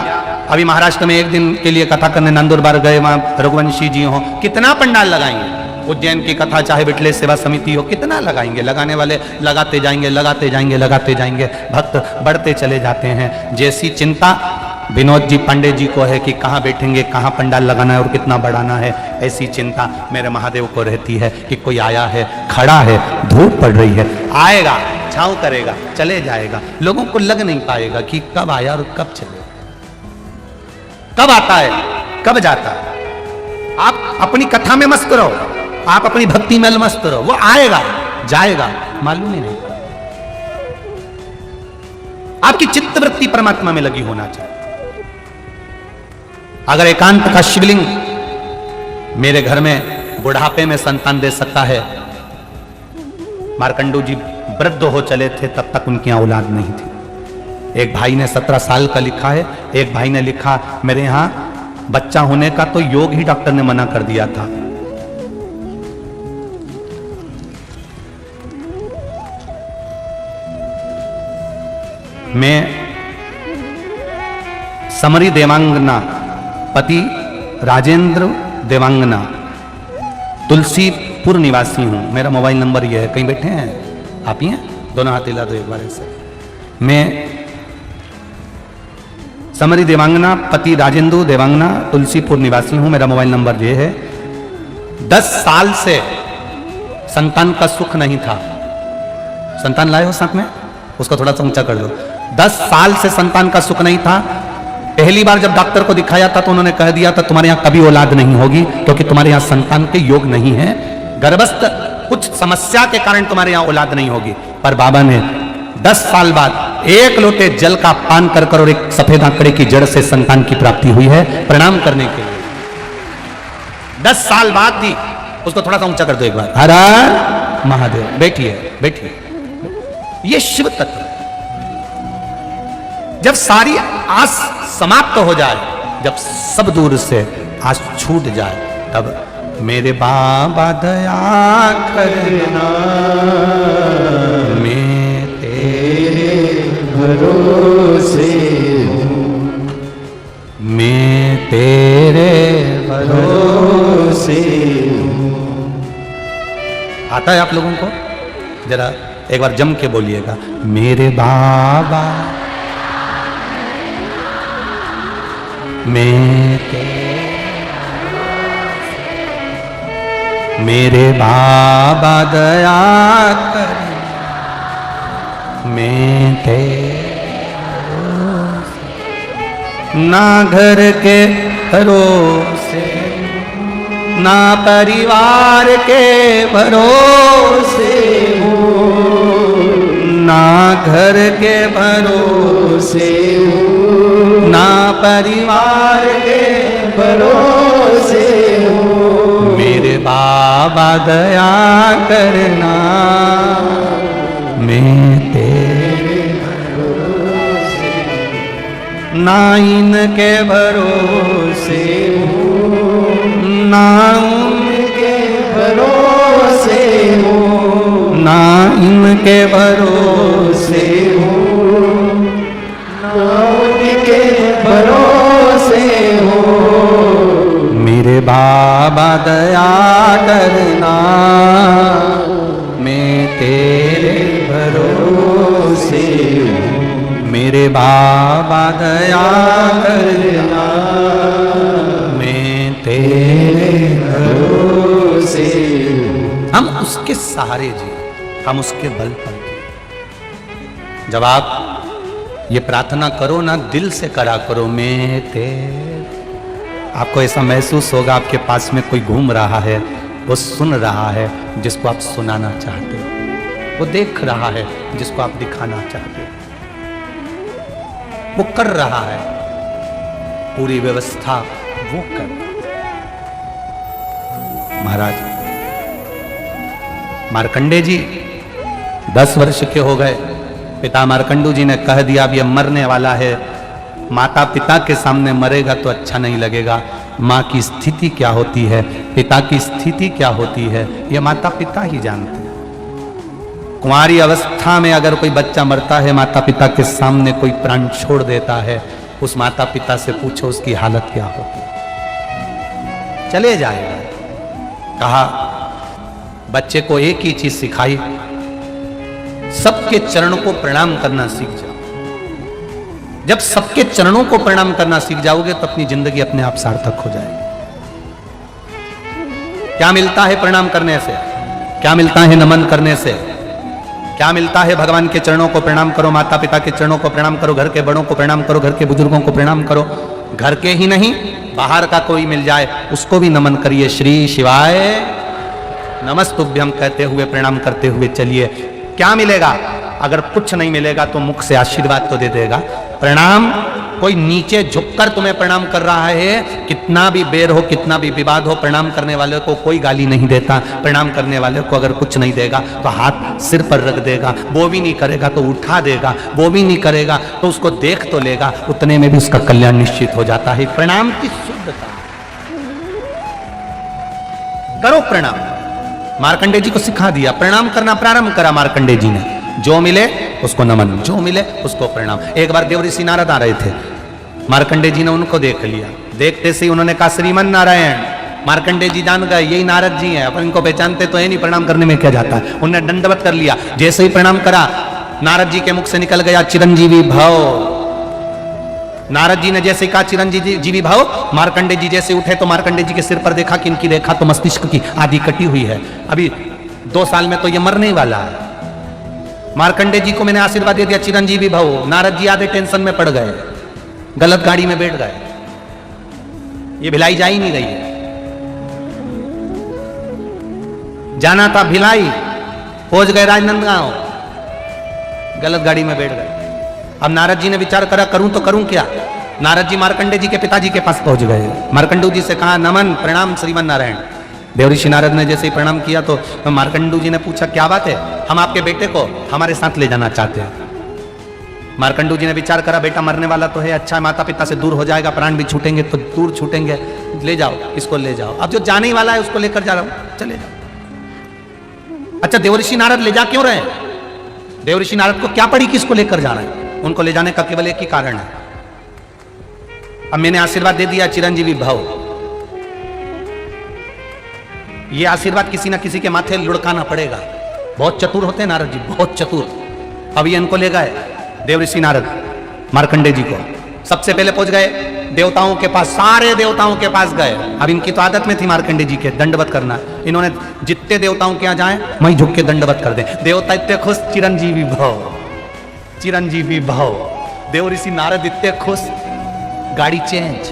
अभी महाराष्ट्र में 1 दिन के लिए कथा करने नंदुरबार गए, वहां रघुवंशी जी हो, कितना पंडाल लगाएंगे? उज्जैन की कथा चाहे विठले सेवा समिति हो, कितना लगाएंगे? लगाने वाले लगाते जाएंगे, लगाते जाएंगे, लगाते जाएंगे, भक्त बढ़ते चले जाते हैं। जैसी चिंता विनोद जी पांडे जी को है कि कहाँ बैठेंगे, कहाँ पंडाल लगाना है और कितना बढ़ाना है, ऐसी चिंता मेरे महादेव को रहती है कि कोई आया है, खड़ा है, धूप पड़ रही है, आएगा, छाँव करेगा, चले जाएगा। लोगों को लग नहीं पाएगा कि कब आया और कब चले, कब आता है, कब जाता है। आप अपनी कथा में मस्त रहो, आप अपनी भक्ति में मस्त रहो, वो आएगा जाएगा मालूम ही नहीं। आपकी चित्त वृत्ति परमात्मा में लगी होना चाहिए। अगर एकांत का शिवलिंग मेरे घर में बुढ़ापे में संतान दे सकता है, मार्कंडू जी वृद्ध हो चले थे तब तक उनकी औलाद नहीं थी। एक भाई ने 17 साल का लिखा है, एक भाई ने लिखा मेरे यहां बच्चा होने का तो योग ही डॉक्टर ने मना कर दिया था। मैं समरी देवांगना, पति राजेंद्र देवांगना, तुलसीपुर निवासी हूं। मेरा मोबाइल नंबर ये है। कहीं बैठे हैं आप ही हैं? दोनों हाथ हिला दो एक बार ऐसे। मैं समरी देवांगना, पति राजेंद्र देवांगना, तुलसीपुर निवासी हूं। मेरा मोबाइल नंबर ये है। 10 साल से संतान का सुख नहीं था। संतान लाए हो साथ में? उसको थोड़ा सा ऊंचा कर दो। 10 साल से संतान का सुख नहीं था। पहली बार जब डॉक्टर को दिखाया था तो उन्होंने कह दिया था तुम्हारे यहाँ कभी औलाद नहीं होगी, क्योंकि तुम्हारे यहाँ संतान के योग नहीं है, गर्भस्थ कुछ समस्या के कारण तुम्हारे यहाँ औलाद नहीं होगी। पर बाबा ने 10 साल बाद 1 लोटे जल का पान कर कर और एक सफेद आंकड़े की जड़ से संतान की प्राप्ति हुई है। प्रणाम करने के लिए 10 साल बाद दी। उसको थोड़ा सा ऊंचा कर दो एक बार। हर हर महादेव। बैठिए बैठिए। ये शिव तत्व। जब सारी आस समाप्त हो जाए, जब सब दूर से आस छूट जाए, तब मेरे बाबा दया करना, मैं तेरे भरोसे हूँ, मैं तेरे भरोसे हूँ। आता है आप लोगों को? जरा एक बार जम के बोलिएगा। मेरे बाबा मैं मेरे बाबा दया कर, मैं ना घर के भरोसे, ना परिवार के भरोसे हूँ, ना घर के भरोसे हूँ, ना परिवार के भरोसे हूँ। मेरे बाबा दया करना, मैं तेरे भरोसे, ना इनके भरोसे हूँ, ना उनके भरोसे हूँ, ना इनके भरोसे हूँ, ना उनके भरोसे हूँ। मेरे बाबा दया करना, मैं तेरे भरोसे हूँ। मेरे बाबा दया करना, मैं तेरे भरोसे हूँ। हम उसके सहारे जी, हम उसके बल पर जी। जब आप ये प्रार्थना करो ना, दिल से करा करो। मैं ते आपको ऐसा महसूस होगा आपके पास में कोई घूम रहा है, वो सुन रहा है जिसको आप सुनाना चाहते हो, वो देख रहा है जिसको आप दिखाना चाहते हो, वो कर रहा है, पूरी व्यवस्था वो कर। महाराज मार्कंडे जी 10 वर्ष के हो गए, पिता मार्कंडू जी ने कह दिया अब ये मरने वाला है। माता पिता के सामने मरेगा तो अच्छा नहीं लगेगा। माँ की स्थिति क्या होती है, पिता की स्थिति क्या होती है, ये माता पिता ही जानते हैं। कुंवारी अवस्था में अगर कोई बच्चा मरता है, माता पिता के सामने कोई प्राण छोड़ देता है, उस माता पिता से पूछो उसकी हालत क्या होती है। चले जाएगा। कहा बच्चे को एक ही चीज सिखाई, सबके चरणों को प्रणाम करना सीख जाओ। जब सबके चरणों को प्रणाम करना सीख जाओगे तो अपनी जिंदगी अपने आप सार्थक हो जाएगी। क्या मिलता है प्रणाम करने से, क्या मिलता है नमन करने से, क्या मिलता है? भगवान के चरणों को प्रणाम करो, माता पिता के चरणों को प्रणाम करो, घर के बड़ों को प्रणाम करो, घर के बुजुर्गों को प्रणाम करो। घर के ही नहीं, बाहर का कोई मिल जाए उसको भी नमन करिए। श्री शिवाय नमस्तुभ्यम कहते हुए प्रणाम करते हुए चलिए। क्या मिलेगा? अगर कुछ नहीं मिलेगा तो मुख से आशीर्वाद तो दे देगा। प्रणाम, कोई नीचे झुककर तुम्हें प्रणाम कर रहा है, कितना भी बेर हो, कितना भी विवाद हो, प्रणाम करने वाले को कोई गाली नहीं देता। प्रणाम करने वाले को अगर कुछ नहीं देगा तो हाथ सिर पर रख देगा, वो भी नहीं करेगा तो उठा देगा, वो भी नहीं करेगा तो उसको देख तो लेगा, उतने में भी उसका कल्याण निश्चित हो जाता है। प्रणाम की शुद्धता, करो प्रणाम। मार्कंडे जी को सिखा दिया, प्रणाम करना प्रारंभ करा मार्कंडे जी ने। जो मिले उसको नमन, जो मिले उसको प्रणाम। एक बार देव ऋषि नारद आ रहे थे, मार्कंडे जी ने उनको देख लिया। देखते से उन्होंने कहा श्रीमन नारायण। मार्कंडे जी जान गए यही नारद जी हैं, अपन इनको पहचानते तो है नहीं, प्रणाम करने में क्या जाता है। उन्होंने दंडवत कर लिया। जैसे ही प्रणाम करा, नारद जी के मुख से निकल गया चिरंजीवी भव। नारद जी ने जैसे कहा चिरंजीवी भव, मार्कंडे जी जैसे उठे तो मार्कंडे जी के सिर पर देखा कि इनकी रेखा तो मस्तिष्क की आधी कटी हुई है, अभी 2 साल में तो ये मरने वाला है। मार्कंडे जी को मैंने आशीर्वाद दे दिया चिरंजीवी भव। नारद जी आधे टेंशन में पड़ गए, गलत गाड़ी में बैठ गए, ये भिलाई जा ही नहीं रही है। जाना था भिलाई, पहुंच गए राजनांदगांव, गलत गाड़ी में बैठ गए। अब नारद जी ने विचार करा करूं तो करूं क्या। नारद जी मार्कंडे जी के पिताजी के पास पहुंच गए। मार्कंडू जी से कहा नमन प्रणाम श्रीमन नारायण। देवऋषि नारद ने जैसे ही प्रणाम किया तो मार्कंडू जी ने पूछा क्या बात है, हम आपके बेटे को हमारे साथ ले जाना चाहते हैं। मार्कंडू जी ने विचार करा बेटा मरने वाला तो है, अच्छा माता पिता से दूर हो जाएगा, प्राण भी छूटेंगे तो दूर छूटेंगे, ले जाओ इसको ले जाओ। अब जो जाने वाला है उसको लेकर जा रहा हूं, चले जाओ। अच्छा देवऋषि नारद ले जा क्यों रहे? देवऋषि नारद को क्या पड़ी कि इसको लेकर जा रहे हैं? उनको ले जाने का केवल एक ही कारण है, अब मैंने आशीर्वाद दे दिया चिरंजीवी भव। ये आशीर्वाद किसी ना किसी के माथे लुढ़काना पड़ेगा। बहुत चतुर होते हैं नारद जी, बहुत चतुर। अब ये इनको ले गए देवऋषि नारद मार्कंडे जी को। सबसे पहले पहुंच गए देवताओं के पास, सारे देवताओं के पास गए। अब इनकी तो आदत में थी मार्कंडे जी के दंडवत करना, इन्होंने जितने देवताओं के यहाँ जाए वहीं झुक के दंडवत कर दे। देवता इतने खुश, चिरंजीवी भव, चिरंजीवी भव। देवऋषि नारद इतने खुश, गाड़ी चेंज।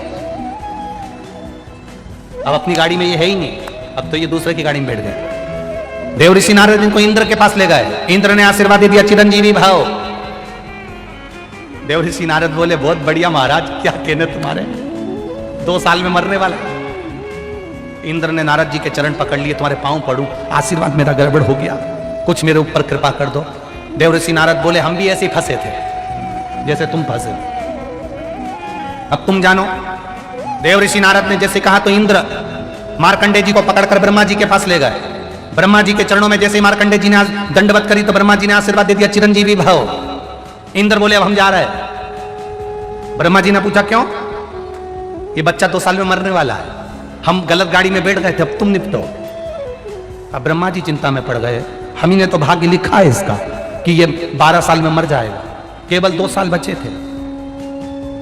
अब अपनी गाड़ी में ये है ही नहीं, अब तो ये दूसरे की गाड़ी में बैठ गए। देवऋषि नारद इनको इंद्र के पास ले गए। इंद्र ने आशीर्वाद दे दिया चिरंजीवी भव। देवऋषि नारद बोले बहुत बढ़िया महाराज, क्या कहने तुम्हारे, 2 साल में मरने वाला। इंद्र ने नारद जी के चरण पकड़ लिए, तुम्हारे पांव पड़ूं, आशीर्वाद मेरा गड़बड़ हो गया, कुछ मेरे ऊपर कृपा कर दो। देवऋषि नारद बोले हम भी ऐसे ही फंसे थे जैसे तुम फंसे, अब तुम जानो। देवऋषि नारद ने जैसे कहा तो इंद्र मार्कंडे जी को पकड़कर ब्रह्मा जी के पास ले गए। ब्रह्मा जी के चरणों में जैसे ही मार्कंडे जी ने दंडवत करी तो ब्रह्मा जी ने आशीर्वाद दे दिया चिरंजीवी भव। इंद्र बोले अब हम जा रहे हैं। ब्रह्मा जी ने पूछा क्यों? ये बच्चा 2 साल में मरने वाला है, हम गलत गाड़ी में बैठ गए थे, अब तुम निपटो। अब ब्रह्मा जी चिंता में पड़ गए, हम ही ने तो भाग्य लिखा है इसका कि ये 12 साल में मर जाएगा, केवल 2 साल बचे थे,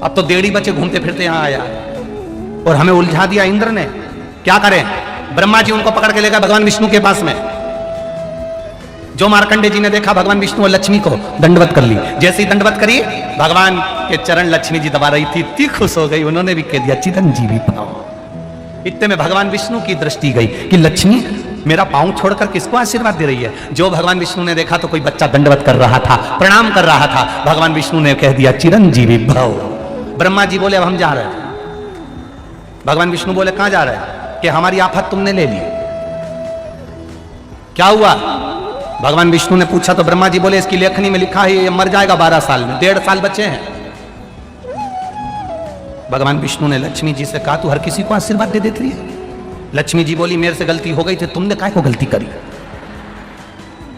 अब तो 1.5 बचे घूमते फिरते यहां आया और हमें उलझा दिया इंद्र ने। क्या करें? ब्रह्मा जी उनको पकड़ के ले गए भगवान विष्णु के पास में। जो मार्कंडे जी ने देखा भगवान विष्णु और लक्ष्मी को, दंडवत कर ली। जैसे ही दंडवत करी, भगवान के चरण लक्ष्मी जी दबा रही थी, इतनी खुश हो गई, उन्होंने भी कह दिया चिरंजीवी पाओ। इतने में भगवान विष्णु की दृष्टि गई कि लक्ष्मी मेरा पांव छोड़कर किसको आशीर्वाद दे रही है। जो भगवान विष्णु ने देखा तो कोई बच्चा दंडवत कर रहा था, प्रणाम कर रहा था। भगवान विष्णु ने कह दिया चिरंजीवी भव। ब्रह्मा जी बोले अब हम जा रहे हैं। भगवान विष्णु बोले कहां जा रहे हैं? कि हमारी आफत तुमने ले ली। क्या हुआ? भगवान विष्णु ने पूछा तो ब्रह्मा जी बोले इसकी लेखनी में लिखा है ये मर जाएगा 12 साल में, 1.5 साल बचे हैं। भगवान विष्णु ने लक्ष्मी जी से कहा तू हर किसी को आशीर्वाद दे देती है। लक्ष्मी जी बोली मेरे से गलती हो गई थी, तुमने काहे को गलती करी?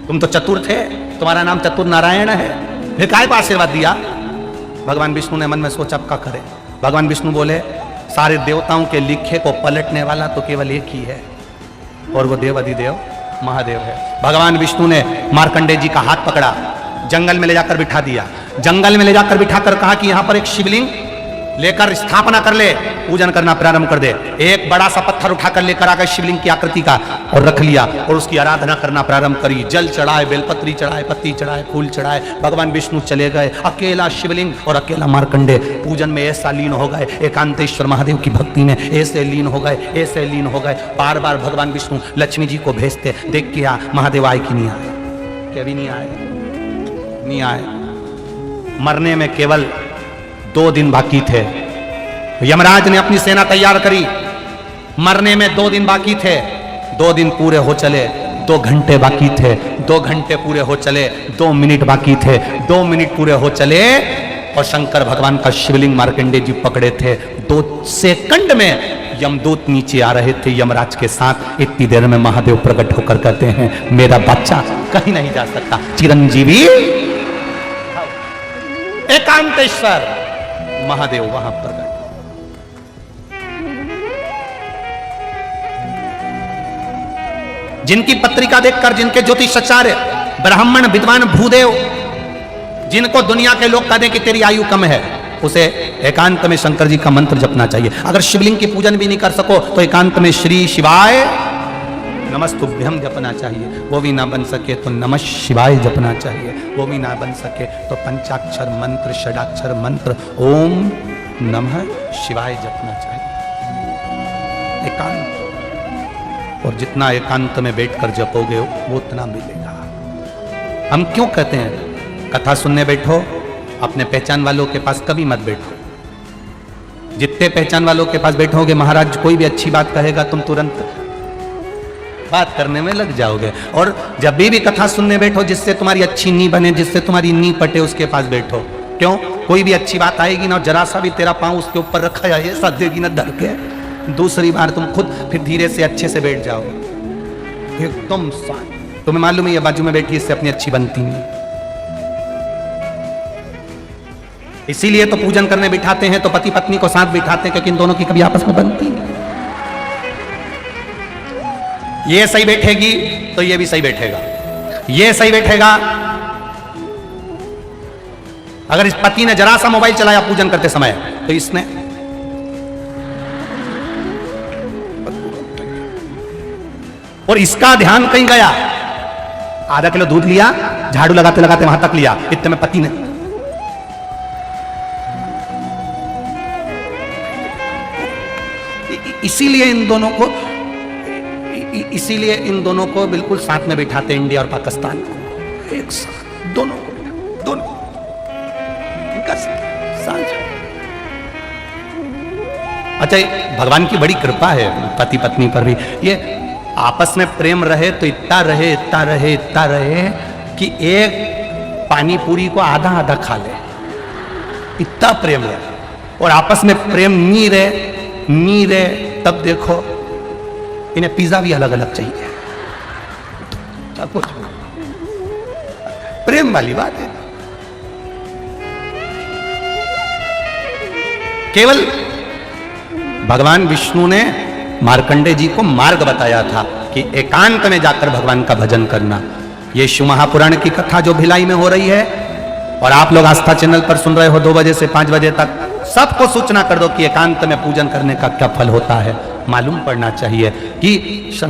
तुम तो चतुर थे, तुम्हारा नाम चतुर नारायण है, फिर काहे को आशीर्वाद दिया? भगवान विष्णु ने मन में सोचा अब क्या करे। भगवान विष्णु बोले सारे देवताओं के लिखे को पलटने वाला तो केवल एक ही है, और वो देवाधिदेव महादेव है। भगवान विष्णु ने मार्कंडे जी का हाथ पकड़ा, जंगल में ले जाकर बिठा दिया। जंगल में ले जाकर बिठाकर कहा कि यहां पर एक शिवलिंग लेकर स्थापना कर ले, पूजन करना प्रारंभ कर दे। एक बड़ा सा पत्थर उठाकर लेकर आ गए शिवलिंग की आकृति का और रख लिया और उसकी आराधना करना प्रारंभ करी। जल चढ़ाए, बेलपत्री चढ़ाए, पत्ती चढ़ाए, फूल चढ़ाए। भगवान विष्णु चले गए, अकेला शिवलिंग और अकेला मार्कंडे पूजन में ऐसा लीन हो गए, एकांतेश्वर महादेव की भक्ति में ऐसे लीन हो गए, ऐसे लीन हो गए। बार बार भगवान विष्णु लक्ष्मी जी को भेजते, देख के आ महादेव आए कि नहीं आए? क्या भी नहीं आए, नहीं आए। मरने में केवल 2 दिन बाकी थे। यमराज ने अपनी सेना तैयार करी, मरने में 2 दिन बाकी थे। 2 दिन पूरे हो चले, 2 घंटे बाकी थे, 2 घंटे पूरे हो चले, 2 मिनट बाकी थे, 2 मिनट पूरे हो चले और शंकर भगवान का शिवलिंग मार्कंडे जी पकड़े थे। 2 सेकंड में यमदूत नीचे आ रहे थे यमराज के साथ। इतनी देर में महादेव प्रकट होकर कहते हैं मेरा बच्चा कहीं नहीं जा सकता, चिरंजीवी एकांतेश्वर महादेव वहां प्रकट। जिनकी पत्रिका देखकर, जिनके ज्योतिषाचार्य ब्राह्मण विद्वान भूदेव, जिनको दुनिया के लोग कहते कि तेरी आयु कम है, उसे एकांत में शंकर जी का मंत्र जपना चाहिए। अगर शिवलिंग की पूजन भी नहीं कर सको तो एकांत में श्री शिवाय नमस्तुभ्यम जपना चाहिए। वो भी ना बन सके तो नमः शिवाय जपना चाहिए। वो भी ना बन सके तो पंचाक्षर मंत्र, षडाक्षर मंत्र ओम नमः शिवाय जपना चाहिए। एकांत, और जितना एकांत में बैठकर जपोगे वो उतना मिलेगा। हम क्यों कहते हैं कथा सुनने बैठो, अपने पहचान वालों के पास कभी मत बैठो। जितने पहचान वालों के पास बैठोगे, महाराज कोई भी अच्छी बात कहेगा तुम तुरंत बात करने में लग जाओगे। और जब भी कथा सुनने बैठो, जिससे तुम्हारी अच्छी नींव बने, जिससे तुम्हारी नींव पटे, उसके पास बैठो। क्यों? कोई भी अच्छी बात आएगी ना, जरा सा भी तेरा पांव उसके ऊपर रखा है ऐसा देगी ना धर के, दूसरी बार तुम खुद फिर धीरे से अच्छे से बैठ जाओगे एकदम शांत। तुम्हें मालूम है ये बाजू में बैठी इससे अपनी अच्छी बनती नहीं। इसीलिए तो पूजन करने बिठाते हैं तो पति पत्नी को साथ बिठाते हैं, क्योंकि इन दोनों की कभी आपस में बनती नहीं। ये सही बैठेगी तो ये भी सही बैठेगा, ये सही बैठेगा। अगर इस पति ने जरा सा मोबाइल चलाया पूजन करते समय तो इसने, और इसका ध्यान कहीं गया, आधा किलो दूध लिया, झाड़ू लगाते लगाते वहां तक लिया, इतने में पति ने इसीलिए इन दोनों को बिल्कुल साथ में बिठाते, इंडिया और पाकिस्तान को एक साथ, दोनों इनका साथ। अच्छा, भगवान की बड़ी कृपा है पति पत्नी पर भी। ये आपस में प्रेम रहे तो इतना रहे कि एक पानी पूरी को आधा आधा खा ले, इतना प्रेम है। और आपस में प्रेम नहीं रहे तब देखो इन्हें पिज्जा भी अलग अलग चाहिए। प्रेम वाली बात है। केवल भगवान विष्णु ने मार्कंडे जी को मार्ग बताया था कि एकांत में जाकर भगवान का भजन करना। ये शिव महापुराण की कथा जो भिलाई में हो रही है और आप लोग आस्था चैनल पर सुन रहे हो 2 बजे से 5 बजे तक, सबको सूचना कर दो कि एकांत में पूजन करने का क्या फल होता है। मालूम पड़ना चाहिए कि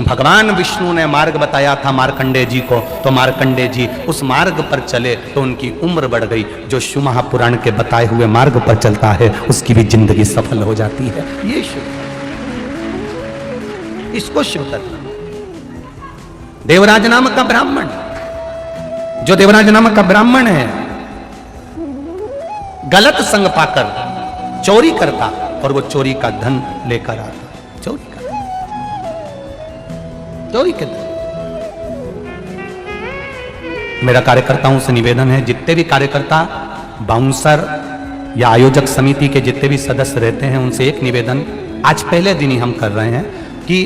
भगवान विष्णु ने मार्ग बताया था मार्कंडेय जी को, तो मार्कंडेय जी उस मार्ग पर चले तो उनकी उम्र बढ़ गई। जो शिव महापुराण के बताए हुए मार्ग पर चलता है उसकी भी जिंदगी सफल हो जाती है। ये शिव, इसको शिव तत्व। देवराज नाम का ब्राह्मण, जो देवराज नाम का ब्राह्मण है, गलत संग पाकर चोरी करता और वो चोरी का धन लेकर आता। चोरी के धन। मेरा कार्यकर्ताओं से निवेदन है, जितने भी कार्यकर्ता, बाउंसर या आयोजक समिति के जितने भी सदस्य रहते हैं, उनसे एक निवेदन आज पहले दिन ही हम कर रहे हैं कि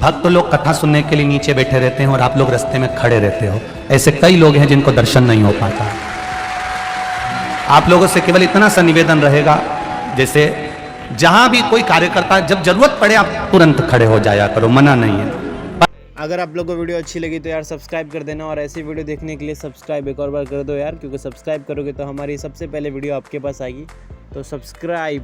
भक्त लोग कथा सुनने के लिए नीचे बैठे रहते हैं और आप लोग रास्ते में खड़े रहते हो। ऐसे कई लोग हैं जिनको दर्शन नहीं हो पाता। आप लोगों से केवल इतना सा निवेदन रहेगा, जैसे जहां भी कोई कार्यकर्ता, जब जरूरत पड़े आप तुरंत खड़े हो जाया करो, मना नहीं है। अगर आप लोगों को वीडियो अच्छी लगी तो यार सब्सक्राइब कर देना, और ऐसी वीडियो देखने के लिए सब्सक्राइब एक और बार कर दो यार, क्योंकि सब्सक्राइब करोगे तो हमारी सबसे पहले वीडियो आपके पास आएगी। तो सब्सक्राइब।